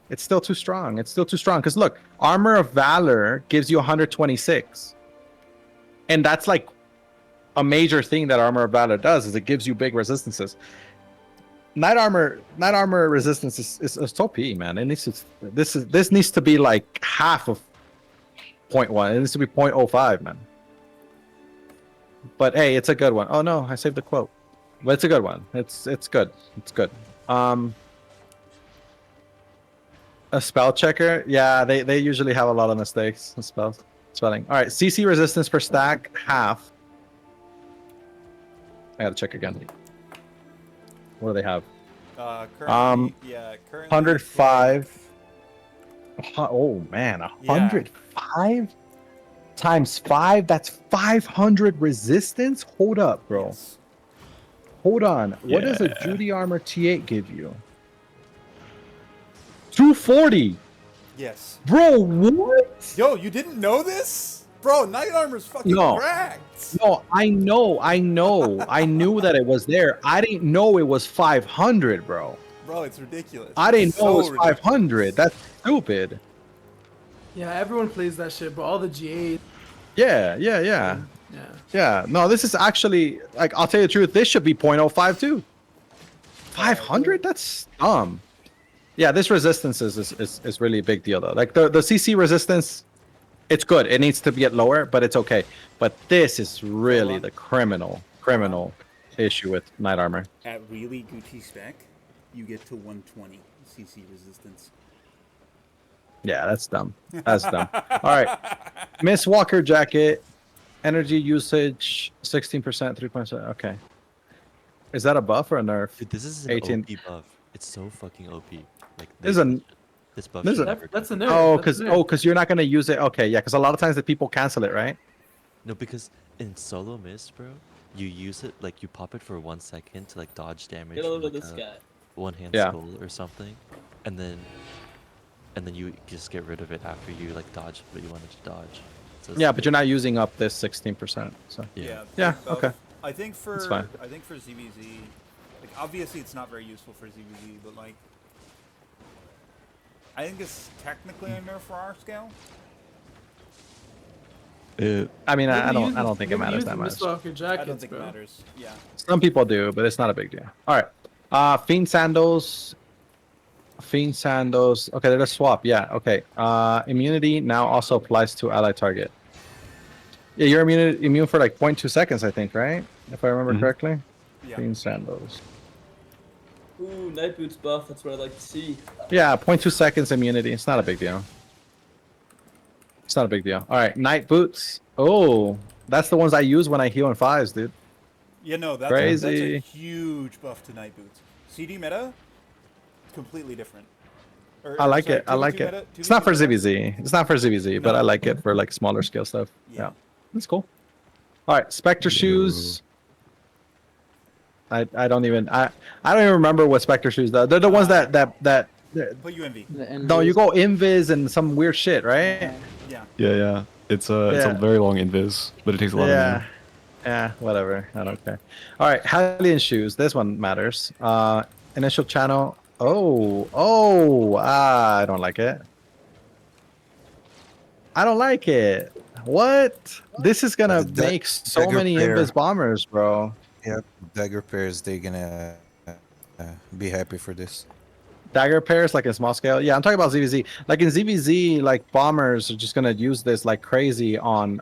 It's still too strong. It's still too strong. Because look, Armor of Valor gives you 126. And that's like a major thing that Armor of Valor does is it gives you big resistances. Knight armor resistance is OP, man. It needs to this needs to be like half of 0.1. It needs to be 0.05, man. But hey, it's a good one. Oh no, I saved the quote. But it's a good one. It's good. It's good. A spell checker, yeah, they usually have a lot of mistakes in spelling. All right, CC resistance per stack, half. I gotta check again. What do they have? Currently, currently 105. Oh man, 105 times 5. That's 500 resistance. Hold up, bro. Yes. Hold on. What does a Judy Armor T8 give you? 240. Yes. Bro, what? Yo, you didn't know this? Bro, Knight Armor's fucking cracked. No, I know. I knew that it was there. I didn't know it was 500, bro. Bro, it's ridiculous. I didn't It's know it was so 500. ridiculous. That's stupid. Yeah, everyone plays that shit, but all the GA. Yeah. Yeah. No, this is actually like I'll tell you the truth. This should be 0.05 too. 500? That's dumb. Yeah, this resistance is really a big deal though. Like the CC resistance, it's good. It needs to get lower, but it's okay. But this is really the criminal issue with Knight Armor. At really Gucci spec, you get to 120 CC resistance. Yeah, that's dumb. That's dumb. All right, Miss Walker jacket, energy usage 16%, 3.7. Okay, is that a buff or a nerf? Dude, this is an 18. OP buff. It's so fucking OP. Like This is a this buff. this is should a- never That's go. a nerf. oh, That's a nerf. because you're not gonna use it. Okay, yeah, because a lot of times the people cancel it, right? No, because in solo mist, bro, you use it like you pop it for 1 second to like dodge damage. Get a load from, of like, this a guy. One-hand Yeah. skull or something, and then you just get rid of it after you like dodge what you wanted to dodge. So it's Yeah, like- but you're not using up this 16%. So Yeah. Yeah, big buff. okay. I think for That's fine. ZVZ, like obviously it's not very useful for ZVZ, but like I think it's technically a nerf for our scale. I mean, I Nobody don't uses- think it nobody matters uses that much. Mistwalker I jackets, don't think bro. it matters. Yeah. Some people do, but it's not a big deal. All right, Fiend Sandals. Fiend Sandals. Okay, they're a swap. Yeah. Okay. Immunity now also applies to ally target. Yeah, you're immune for like 0.2 seconds, I think, right? If I remember Mhm. correctly. Yeah. Fiend Sandals. Ooh, Night Boots buff. That's what I like to see. Yeah, 0.2 seconds immunity. It's not a big deal. It's not a big deal. All right, Night Boots. Oh, that's the ones I use when I heal in 5s, dude. Yeah, no, that's Crazy. a huge buff to Night Boots. CD meta, completely different. Or, I like sorry, it. I like 2v2 it. meta- It's not for 2v2 meta? ZVZ. It's not for ZVZ, but I like it for like smaller scale stuff. Yeah, that's cool. All right, Spectre shoes. I don't even remember what Spectre shoes though. They're the ones that Put UMV. no, you go invis and some weird shit, right? Yeah. Yeah. It's a Yeah. very long invis, but it takes a lot of Yeah. mana. Yeah, whatever. I don't care. All right, Hellion shoes. This one matters. Initial channel. I don't like it. I don't like it. What? This is gonna make so dagger many pair. invis bombers, bro. Yeah, dagger pairs, they're gonna be happy for this. Dagger pairs, like in small scale. Yeah, I'm talking about ZVZ. Like in ZVZ, like bombers are just gonna use this like crazy on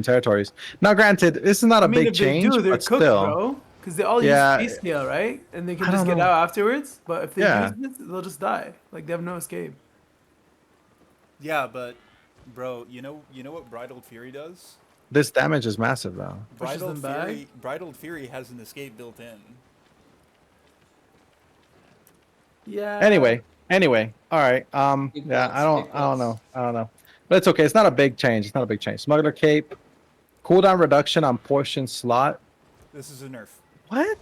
territories. Now, granted, this is not a I mean, big if they change, do, they're but cooked, still. bro. Because they all Yeah. use space scale, right? And they can I just don't get know. out afterwards. But if they Yeah. use this, they'll just die. Like they have no escape. Yeah, but bro, you know what Bridled Fury does? This damage is massive, though. Pushes them back. Bridled Fury has an escape built in. Yeah. Anyway, all right. Yeah, I don't know. But it's okay. It's not a big change. Smuggler cape, cooldown reduction on portion slot. This is a nerf. What?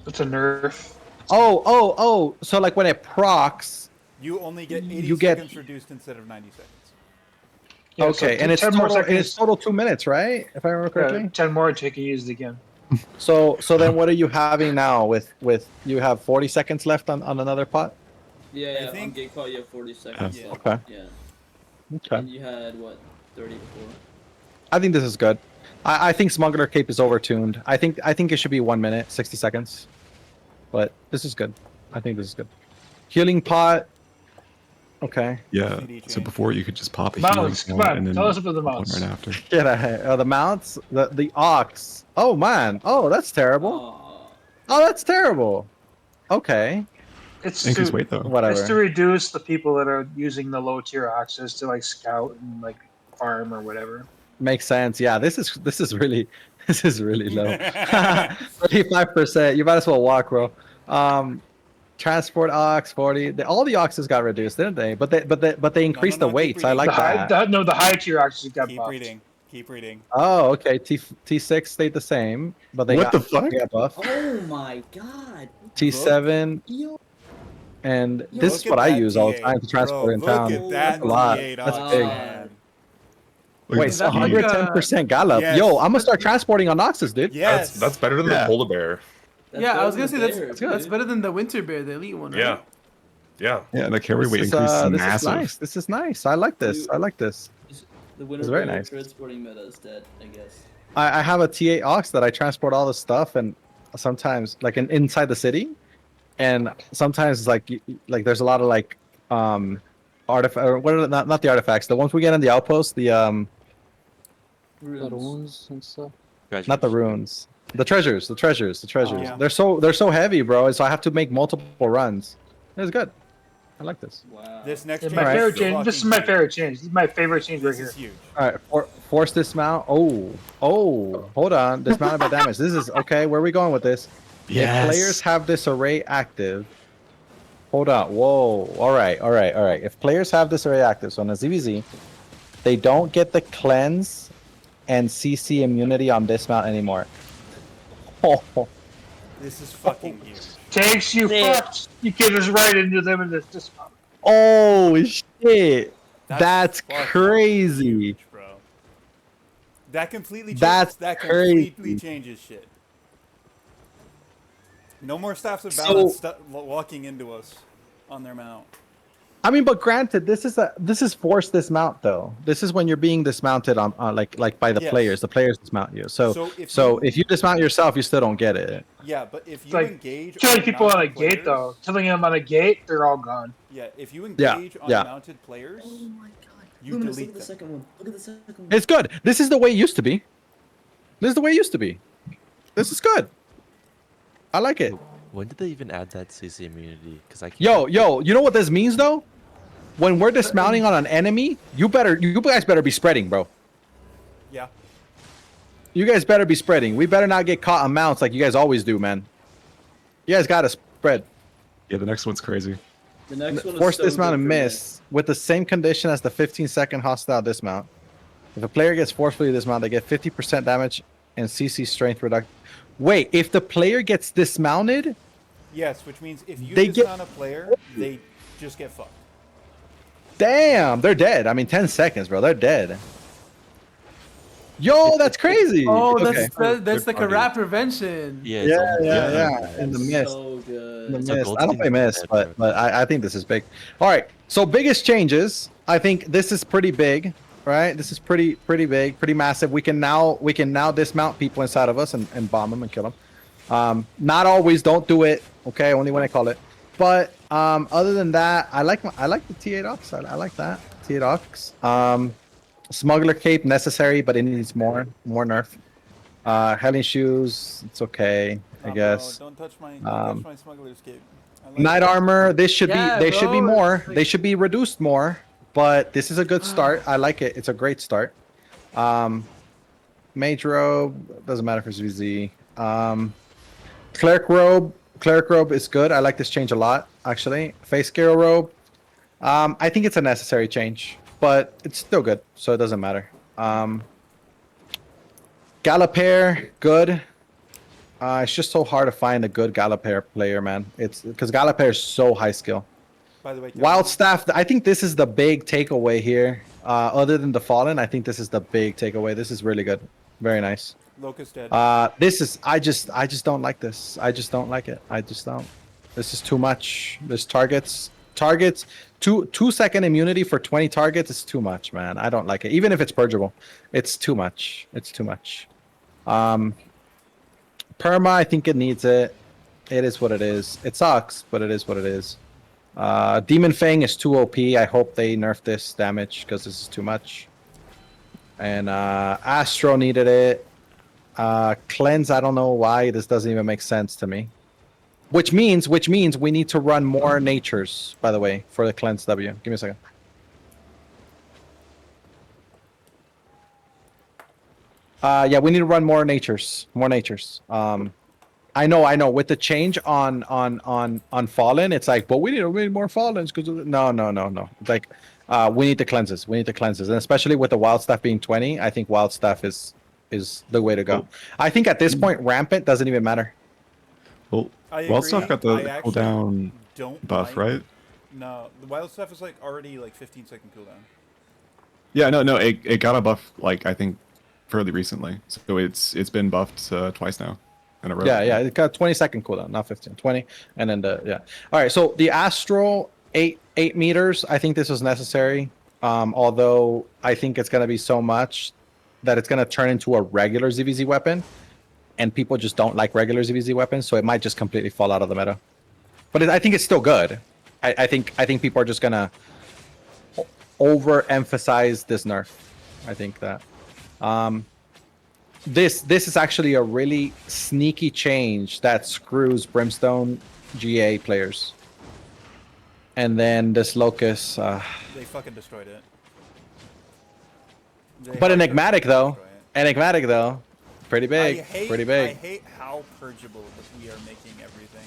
It's a nerf. Oh. So like when it procs, You only get 80 You get- seconds reduced instead of 90 seconds. Yeah, so okay, and it's 10 more total. And seconds. it's total 2 minutes, right? If I remember correctly. 10 more to take and use it again. So then what are you having now with you have 40 seconds left on another pot? Yeah, on think- gate pot you have 40 seconds Yeah. left. Okay. Yeah. Okay. And you had what, 30 before? I think this is good. I think Smuggler Cape is overtuned. I think it should be 1 minute, 60 seconds. But this is good. I think this is good. Healing pot. Okay. Yeah. CD So change. before you could just pop a healing Mounts, come point on, and then tell us about the pop one mounts. right after. Get ahead. The mounts. The ox. Oh man. Oh, that's terrible. Oh, Oh, that's terrible. Okay. It's Increase to, weight though. it's to Whatever. reduce the people that are using the low tier oxes to like scout and like farm or whatever. Makes sense. Yeah. This is really low. 35%. You might as well walk, bro. Transport ox 40. All the oxes got reduced, didn't they? But they increased no, the keep weights. I reading. like that. The high tier oxes got Keep buffed. reading. Keep reading. Oh, okay. T6 stayed the same, but they What got, the fuck? they got buffed. oh my god. T7, Yo. and Yo, this Look is at what I that use all the T8, time to transport in bro. town. Look at that That's a lot. T8 That's ox, big. man. Look at Wait, this Is that like speed. 110% gallop. Yes. Yo, I'm gonna start transporting on Noxus, dude. Yes. That's better than Yeah. the polar bear. That's Yeah, I better was gonna than say the that's bear, that's dude. better than the winter bear, the elite one, right? Yeah. Yeah. Yeah, and the carry weight This is, increase is this is massive. nice. This is nice. I like this. Dude. I like this. The winner It's very bear nice. transporting meta is dead, I guess. I have a T8 ox that I transport all the stuff, and sometimes like inside the city, and sometimes like there's a lot of like artifact or what are not the artifacts, the ones we get in the outpost, the Runes. and stuff. Graduation. Not the runes. The treasures. Yeah. They're so heavy, bro. So I have to make multiple runs. It's good. I like this. Wow. This next And change my Alright. favorite is change. This is fucking my huge. favorite change. This is my favorite change right This here. is huge. All right, force dismount. Oh, hold on. Dismounted by damage. This is okay. Where are we going with this? If players have this array active, hold on. Whoa. All right. If players have this array active, so on a ZVZ, they don't get the cleanse and CC immunity on dismount anymore. Oh, This is fucking huge. Tanks, you fucked. You get us right into them in this dismount. oh shit. That's fucking crazy. huge, bro. That completely changes. That's that completely crazy. changes shit. No more staffs of So- balance walking into us on their mount. I mean, but granted, this is forced dismount though. This is when you're being dismounted on like by the Yes. players. The players dismount you. So So if if you dismount yourself, you still don't get it. Yeah, but if you like engage killing people on a mounted gate players- though, killing them on a gate, they're all gone. Yeah, if you Yeah, engage on yeah. mounted players, Oh my god. You Luminous, delete look at the them. second one. Look at the second one. It's good. This is the way it used to be. This is the way it used to be. This is good. I like it. When did they even add that CC immunity? Because I can't. Yo, you know what this means though? When we're dismounting on an enemy, you guys better be spreading, bro. yeah. You guys better be spreading. We better not get caught on mounts like you guys always do, man. You guys gotta spread. Yeah, the next one's crazy. The next one is Force so dismount good and for me. miss with the same condition as the 15-second hostile dismount. If a player gets forcefully dismounted, they get 50% damage and CC strength reduction. Wait, if the player gets dismounted, Yes, which means if you They get- dismount a player, they just get fucked. damn, they're dead. I mean, 10 seconds, bro. They're dead. Yo, that's crazy. Oh, Okay. that's like a rat prevention. Yeah. It's Yeah, almost- yeah. In the mist. So good. In the It's a mist. gold I don't team play mist, defender. but I think this is big. All right. So biggest changes. I think this is pretty big, right? This is pretty big, pretty massive. We can now dismount people inside of us and bomb them and kill them. Not always. Don't do it. Okay, only when I call it. But other than that, I like the T8 Ox. I like that T8 Ox. Smuggler Cape necessary, but it needs more nerf. Helling Shoes, it's okay, I Nah, guess. Bro, don't touch my smuggler's cape. I like Night it. armor, this should Yeah, be they should be bro, more. it's like- They should be reduced more, but this is a good start. I like it. It's a great start. Mage robe doesn't matter for ZZ. Cleric robe is good. I like this change a lot actually. Face scale robe, I think it's a necessary change, but it's still good, so it doesn't matter. Gallop hair, good. It's just so hard to find a good Gallopere player, man. It's because Gallopere is so high skill. By the way, Kevin, Wild Staff, I think this is the big takeaway here. Other than the Fallen, I think this is the big takeaway. This is really good. Very nice. Locust dead. This is I just don't like this. I just don't like it. I just don't. This is too much. There's targets. 2-second immunity for 20 targets is too much, man. I don't like it. Even if it's purgeable, it's too much. It's too much. Perma, I think it needs it. It is what it is. It sucks, but it is what it is. Demon Fang is too OP. I hope they nerf this damage because this is too much. And Astro needed it. Cleanse, I don't know why. This doesn't even make sense to me. Which means we need to run more natures, by the way, for the Cleanse W. Give me a second. Yeah, we need to run more natures. More natures. I know. With the change on Fallen, it's like, but we need more Fallens because no. It's like, we need the cleanses. We need the cleanses, and especially with the Wild Staff being 20, I think Wild Staff is the way to go. I think at this point, Rampant doesn't even matter. Well, I Wild agree. Staff got the I actually cooldown don't buff, like- right? No, the wild stuff is like already like 15-second cooldown. Yeah, no, it got a buff like I think fairly recently, so it's been buffed twice now in a row. Yeah, it got 20-second cooldown, not 15, 20, and then yeah. All right, so the Astral 8 meters. I think this was necessary. Although I think it's gonna be so much that it's gonna turn into a regular ZVZ weapon, and people just don't like regular ZVZ weapons, so it might just completely fall out of the meta. But I think it's still good. I think people are just gonna overemphasize this nerf. I think that this is actually a really sneaky change that screws Brimstone GA players. And then this Locust. They fucking destroyed it. But Enigmatic though, pretty big, pretty big. I hate how purgeable that we are making everything.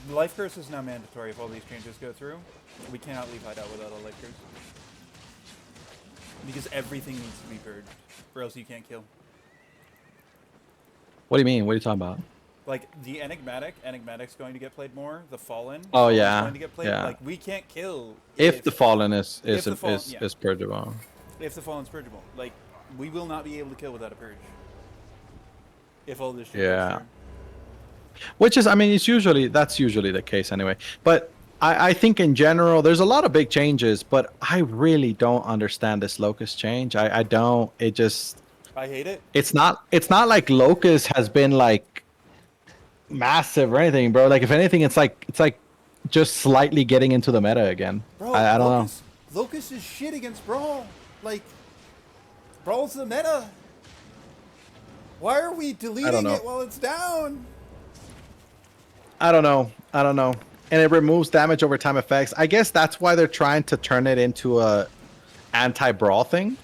Life Curse is now mandatory if all these changes go through. We cannot leave Hideout without a Life Curse. Because everything needs to be purged, or else you can't kill. What do you mean? What are you talking about? Like, the Enigmatic's going to get played more. The Fallen. Oh, Fallen's yeah, Going to get played. yeah. Like, we can't kill If the Fallen is yeah. purgeable. If the Fallen's purgeable. Like, we will not be able to kill without a purge. If all this shit goes Yeah. through. Which is, I mean, that's usually the case anyway. But I think in general, there's a lot of big changes, but I really don't understand this Locust change. I don't. It just. I hate it. It's not like Locust has been like massive or anything, bro. Like if anything, it's like just slightly getting into the meta again. Bro, I don't Locust, Locust is shit against Brawl. Like, Brawl's the meta. Why are we deleting know. it while it's down? I don't know. And it removes damage over time effects. I guess that's why they're trying to turn it into a anti-brawl thing.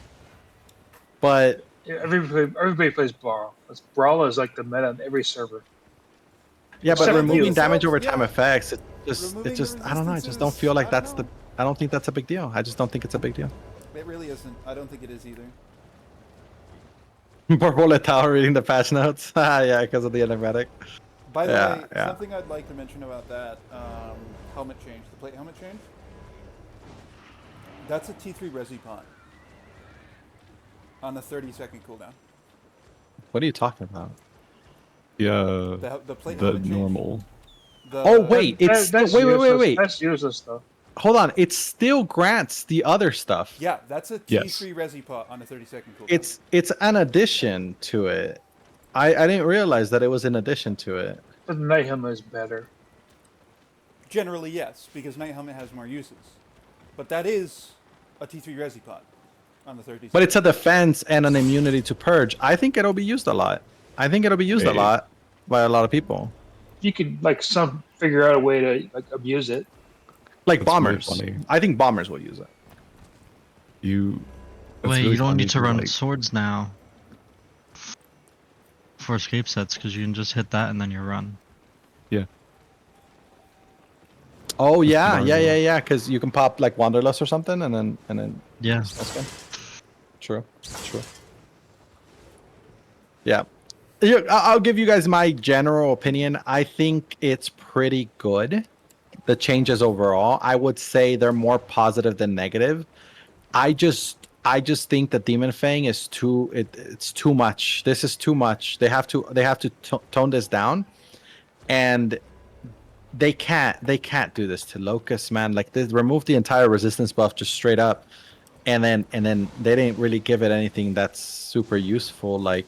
But Yeah, everybody plays Brawl. Brawl is like the meta on every server. yeah, but Except removing you. damage over Yeah. time effects, it Removing just the I don't know. I just don't resistances, feel like I don't that's know. the. I don't think that's a big deal. I just don't think it's a big deal. It really isn't. I don't think it is either. Purple Tower reading the patch notes. Yeah, because of the enigmatic. By the Yeah, way, yeah. something I'd like to mention about that helmet change, the plate helmet change. That's a T3 Resi pot on a 30-second cooldown. What are you talking about? Yeah, The plate the helmet change. normal. The, Oh wait, it's That's wait. useless. That's useless stuff. Hold on, it still grants the other stuff. Yeah, that's a T3 Yes. Resi pot on a 30-second cooldown. It's an addition to it. I didn't realize that it was in addition to it. The Night Helmet is better. Generally, yes, because Night Helmet has more uses. But that is a T3 Resi pot on the 30. But it's a defense and an immunity to purge. I think it'll be used a lot. I think it'll be used a Hey. lot by a lot of people. You could figure out a way to abuse it. Like That's really bombers. funny. I think bombers will use it. That's Wait, really you don't funny need to run like, swords now for escape sets because you can just hit that and then you run. Oh yeah, smart. yeah. Because you can pop like Wanderlust or something, and then Yeah. that's good. True. Yeah. Yeah, I'll give you guys my general opinion. I think it's pretty good. The changes overall, I would say they're more positive than negative. I just think that Demon Fang is it's too much. This is too much. They have to tone this down, and they can't do this to Locust, man. Like they remove the entire resistance buff just straight up, and then they didn't really give it anything that's super useful. Like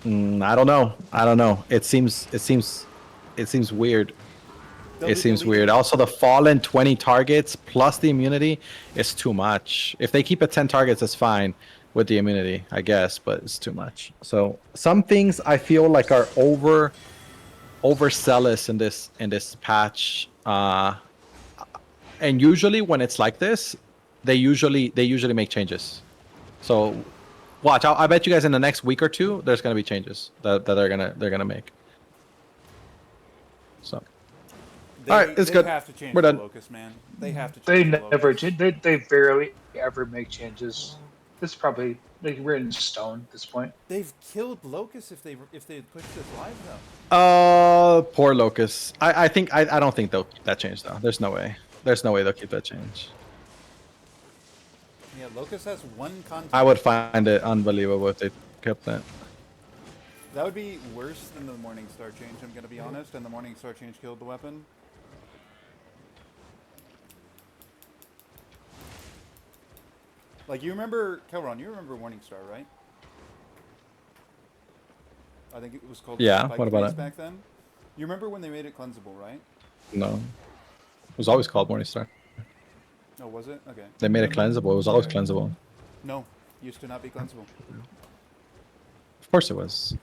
I don't know. It seems weird. It seems weird. Also, the fallen 20 targets plus the immunity is too much. If they keep it 10 targets, that's fine with the immunity, I guess, but it's too much. So some things I feel like are overzealous in this patch. And usually when it's like this, they usually make changes. So watch. I bet you guys in the next week or two, there's gonna be changes that they're gonna make. So. All right, it's good. They have to change We're the done. Locust, man. They have to. They Change the never. Locust. They barely ever make changes. This is probably like written in stone at this point. They've killed Locust if they pushed this live though. Poor Locust. I don't think they'll keep that change though. There's no way. There's no way they'll keep that change. Yeah, Locust has one contact. I would find it unbelievable if they kept that. That would be worse than the Morningstar change. I'm gonna be honest, and the Morningstar change killed the weapon. Like you remember, Kelron, you remember Morningstar, right? I think it was called. Yeah, Spike what about Freeze it? back then? You remember when they made it cleansable, right? No. It was always called Morningstar. Oh, was it? Okay. They made it cleansable. It was always cleansable. No, used to not be cleansable. Of course it was.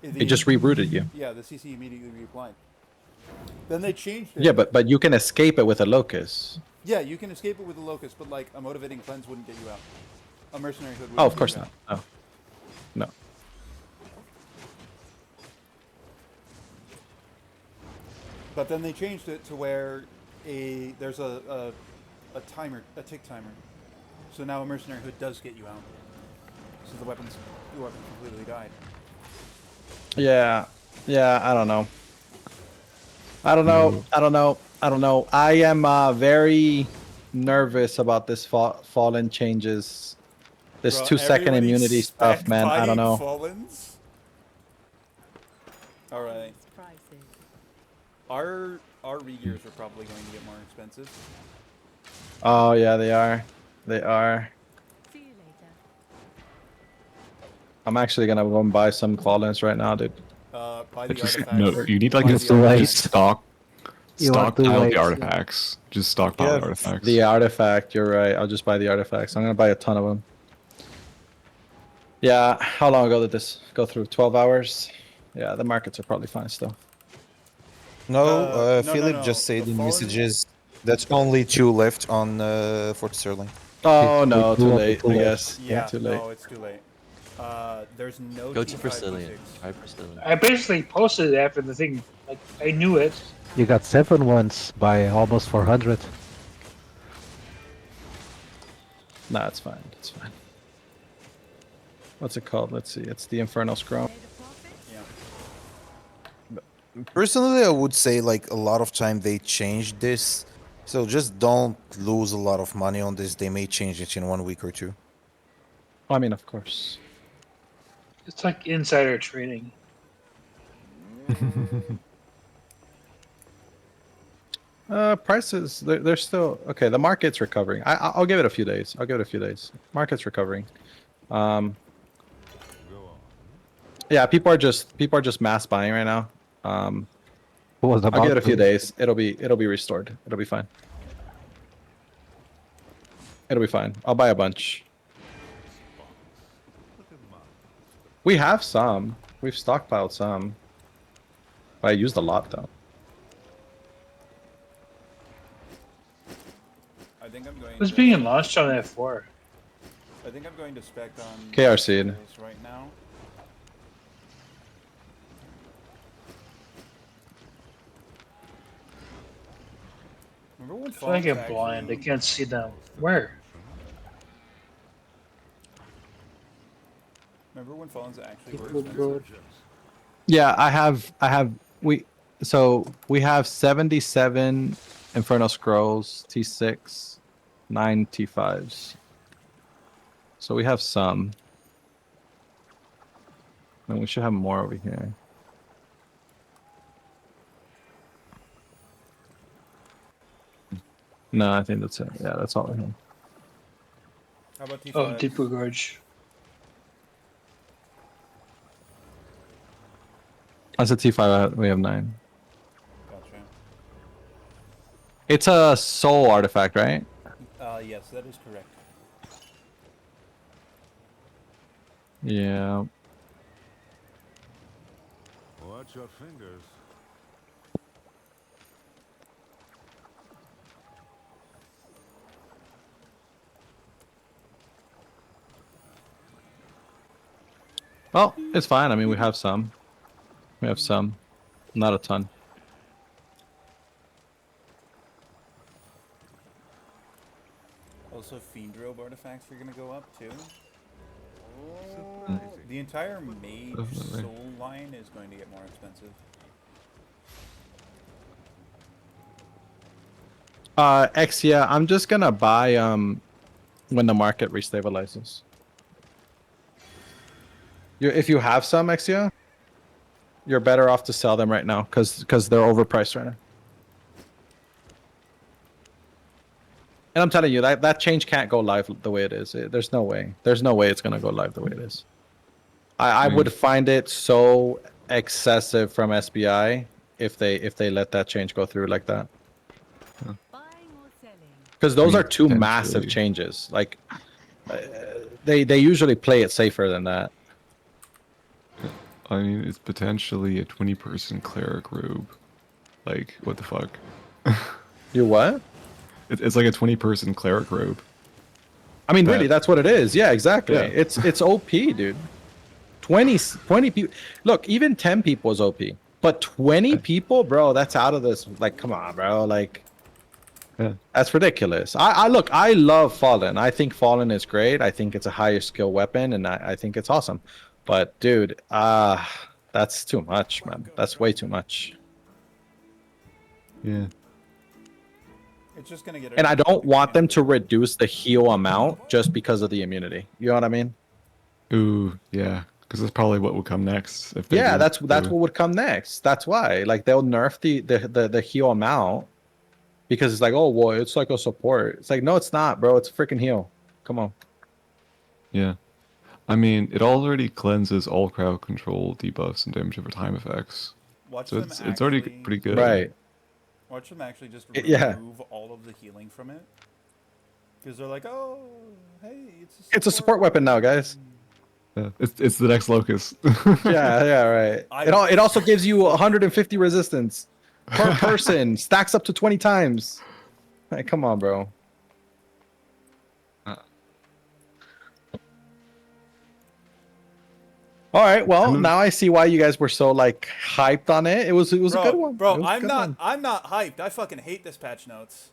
The- It just rerouted you. Yeah, the CC immediately reapplied. Then they changed it. Yeah, but you can escape it with a Locust. Yeah, you can escape it with a Locust, but like a motivating cleanse wouldn't get you out. A mercenary hood. Oh, wouldn't of course get you not. out. No. No. But then they changed it to where there's a timer, a tick timer. So now a mercenary hood does get you out. So the weapon completely died. Yeah. Yeah, I don't know. I don't know. I am very nervous about this fallen changes. This Bro, 2-second everybody's immunity stuff, man. I don't know. Fallens? All right. Our regears are probably going to get more expensive. Oh yeah, they are. They are. I'm actually gonna go and buy some Fallens right now, dude. Buy the Just, artifacts. no, you need like Buy a the artifacts. stockpile the artifacts. Just stockpile Yeah, the artifacts. the artifact. You're right. I'll just buy the artifacts. I'm gonna buy a ton of them. Yeah. How long ago did this go through? 12 hours. Yeah, the markets are probably fine still. No, no, Philip no. just said The in Fallen- messages that's only 2 left on Fort Sterling. Oh no, too late. I guess. Yeah, too late. no, it's too late. There's no Go to T5, Brazilian. T6. Try Brazilian. I basically posted it after the thing. Like I knew it. You got 7 ones by almost 400. Nah, it's fine. It's fine. What's it called? Let's see. It's the Infernal Scroll. Personally, I would say like a lot of time they changed this, so just don't lose a lot of money on this. They may change it in 1 week or 2. I mean, of course. It's like insider trading. Prices, they're still okay. The market's recovering. I'll give it a few days. Market's recovering. Yeah, people are just mass buying right now. I'll give it a few days. It'll be restored. It'll be fine. I'll buy a bunch. We have some. We've stockpiled some. But I used a lot though. I think I'm going. It was to- being launched on F4. I think I'm going to spec on KRC. this right now. Remember when I feel like I'm Fallen's blind. I actually- can't see them. Where? Remember when Fallen's actually were expensive? Yeah, I have we have 77 Inferno Scrolls T6, 9 T5s. So we have some. And we should have more over here. No, I think that's it. Yeah, that's all we have. How about T5? Oh, Deeper Gorge. That's a T5. We have 9. Gotcha. It's a soul artifact, right? Yes, that is correct. Yeah. Watch your fingers. Well, it's fine. I mean, we have some. We have some. Not a ton. Also, Fiend Robe artifacts are gonna go up too. The entire Mage Soul line is going to get more expensive. Exia, I'm just gonna buy when the market restabilizes. If you have some Exia, you're better off to sell them right now because they're overpriced right now. And I'm telling you that change can't go live the way it is. There's no way. There's no way it's gonna go live the way it is. I would find it so excessive from SBI if they let that change go through like that. Because those are two massive changes. Like they usually play it safer than that. I mean, it's potentially a 20-person cleric robe. Like, what the fuck? You what? It's like a 20-person cleric robe. I mean, really, that's what it is. Yeah, exactly. Yeah. It's OP, dude. 20 people. Look, even 10 people is OP. But 20 people, bro, that's out of this. Like, come on, bro. Like, that's ridiculous. I look, I love Fallen. I think Fallen is great. I think it's a higher skill weapon, and I think it's awesome. But, dude, that's too much, man. That's way too much. Yeah. It's just gonna get. And I don't want them to reduce the heal amount just because of the immunity. You know what I mean? Ooh, yeah. Because that's probably what will come next. If they Yeah, do. that's what would come next. That's why. Like they'll nerf the heal amount because it's like, oh well, it's like a support. It's like, no, it's not, bro. It's a freaking heal. Come on. Yeah. I mean, it already cleanses all crowd control, debuffs, and damage over time effects. Watch so them it's already actually- pretty good. Right. Watch them actually just Yeah. remove all of the healing from it. Because they're like, oh, hey, It's a support weapon now, guys. Yeah, it's the next Locust. Yeah, right. It also gives you 150 resistance per person. Stacks up to 20 times. Hey, come on, bro. All right, well, now I see why you guys were so like hyped on it. It was a good one. It Bro, was a good one. I'm not hyped. I fucking hate this patch notes.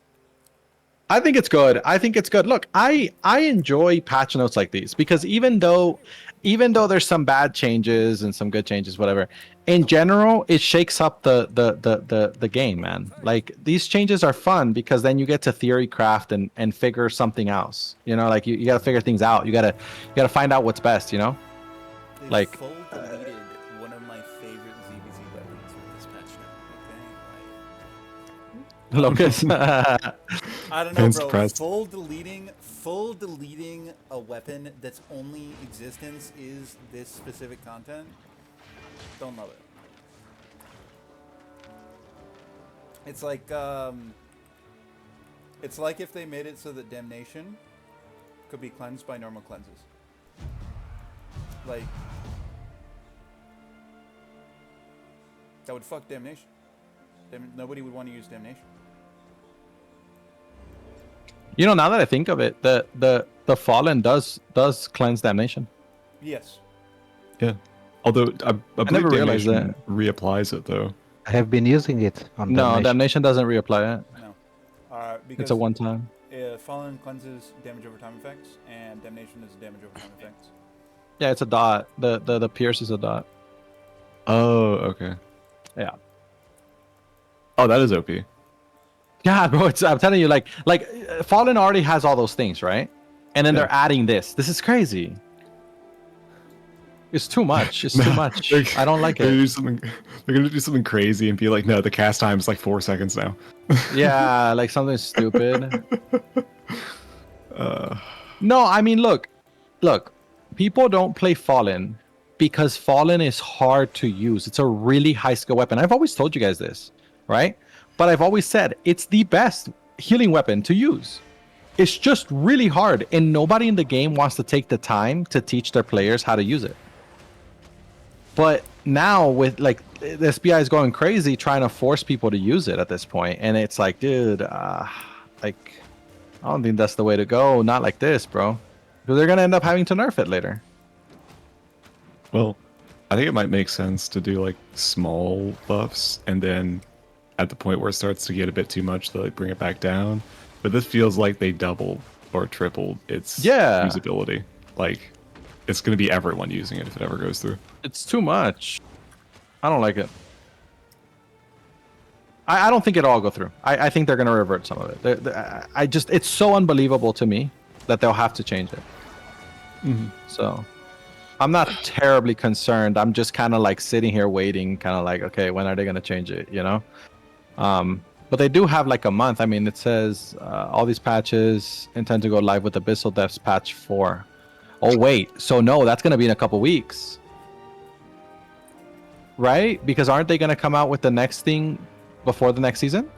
I think it's good. I think it's good. Look, I enjoy patch notes like these because even though there's some bad changes and some good changes, whatever, in general, it shakes up the game, man. Like these changes are fun because then you get to theory craft and figure something else. You know, like you gotta figure things out. You gotta find out what's best, you know? They Like full deleted one of my favorite ZBZ weapons with this patch note. Locust. I don't know, Hence bro. pressed. Full deleting a weapon that's only existence is this specific content. Don't love it. It's like if they made it so that Damnation could be cleansed by normal cleanses. Like that would fuck Damnation. Nobody would want to use Damnation. You know, now that I think of it, the Fallen does cleanse damnation. Yes. Yeah. Although I believe never realized Damnation reapplies it though. I have been using it on No, Damnation. damnation doesn't reapply it. No. Because It's a one time. Fallen cleanses damage over time effects, and Damnation is damage over time effects. Yeah, it's a dot. The pierce is a dot. Oh, okay. Yeah. Oh, that is OP. Yeah, bro. I'm telling you, like Fallen already has all those things, right? And then they're adding this. This is crazy. It's too much. It's too much. I don't like They're it. they're gonna do something crazy and be like, no, the cast time is like 4 seconds now. Yeah, like something stupid. No, I mean, look. People don't play Fallen because Fallen is hard to use. It's a really high skill weapon. I've always told you guys this, right? But I've always said it's the best healing weapon to use. It's just really hard, and nobody in the game wants to take the time to teach their players how to use it. But now with like the SBI is going crazy trying to force people to use it at this point, and it's like, dude, like I don't think that's the way to go. Not like this, bro. Because they're gonna end up having to nerf it later. Well, I think it might make sense to do like small buffs, and then at the point where it starts to get a bit too much, they like bring it back down. But this feels like they doubled or tripled its usability. Like it's gonna be everyone using it if it ever goes through. It's too much. I don't like it. I don't think it'll all go through. I think they're gonna revert some of it. It's so unbelievable to me that they'll have to change it. So I'm not terribly concerned. I'm just kind of like sitting here waiting, kind of like, okay, when are they gonna change it? You know. But they do have like a month. I mean, it says all these patches intend to go live with Abyssal Depths patch 4. Oh wait, so no, that's gonna be in a couple weeks, right? Because aren't they gonna come out with the next thing before the next season?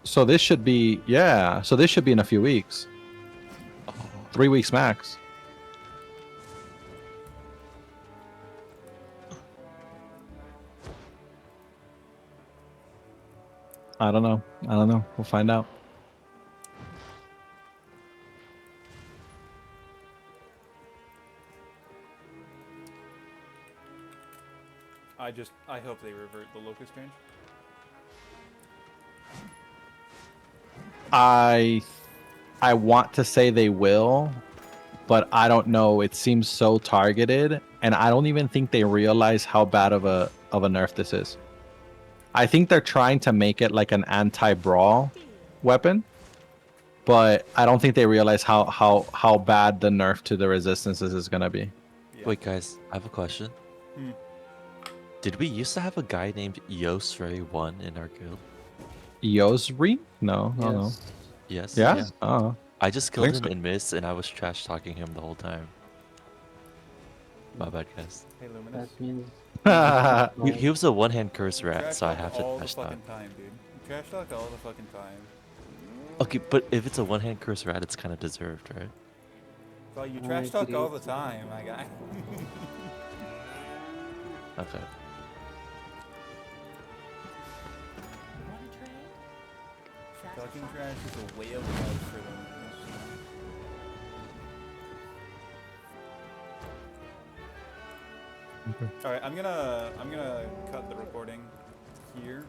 So this should be So this should be in a few weeks. 3 weeks max. I don't know. We'll find out. I hope they revert the locust change. I want to say they will, but I don't know. It seems so targeted, and I don't even think they realize how bad of a nerf this is. I think they're trying to make it like an anti-brawl weapon, but I don't think they realize how bad the nerf to the resistances is gonna be. Wait, guys, I have a question. Did we used to have a guy named Yosray1 in our guild? Yosri? No. Yes. Yeah? Oh. I just killed Think him so. in Mist, and I was trash talking him the whole time. My bad, guys. Hey, Luminous. He was a one-hand curse You rat, trash so I talk have to all the trash talk. fucking time, dude. You trash talk all the fucking time. Okay, but if it's a one-hand curse rat, it's kind of deserved, right? Well, you trash talk all the time, my guy. Okay. Talking trash is a way of life for them. All right, I'm gonna cut the recording here.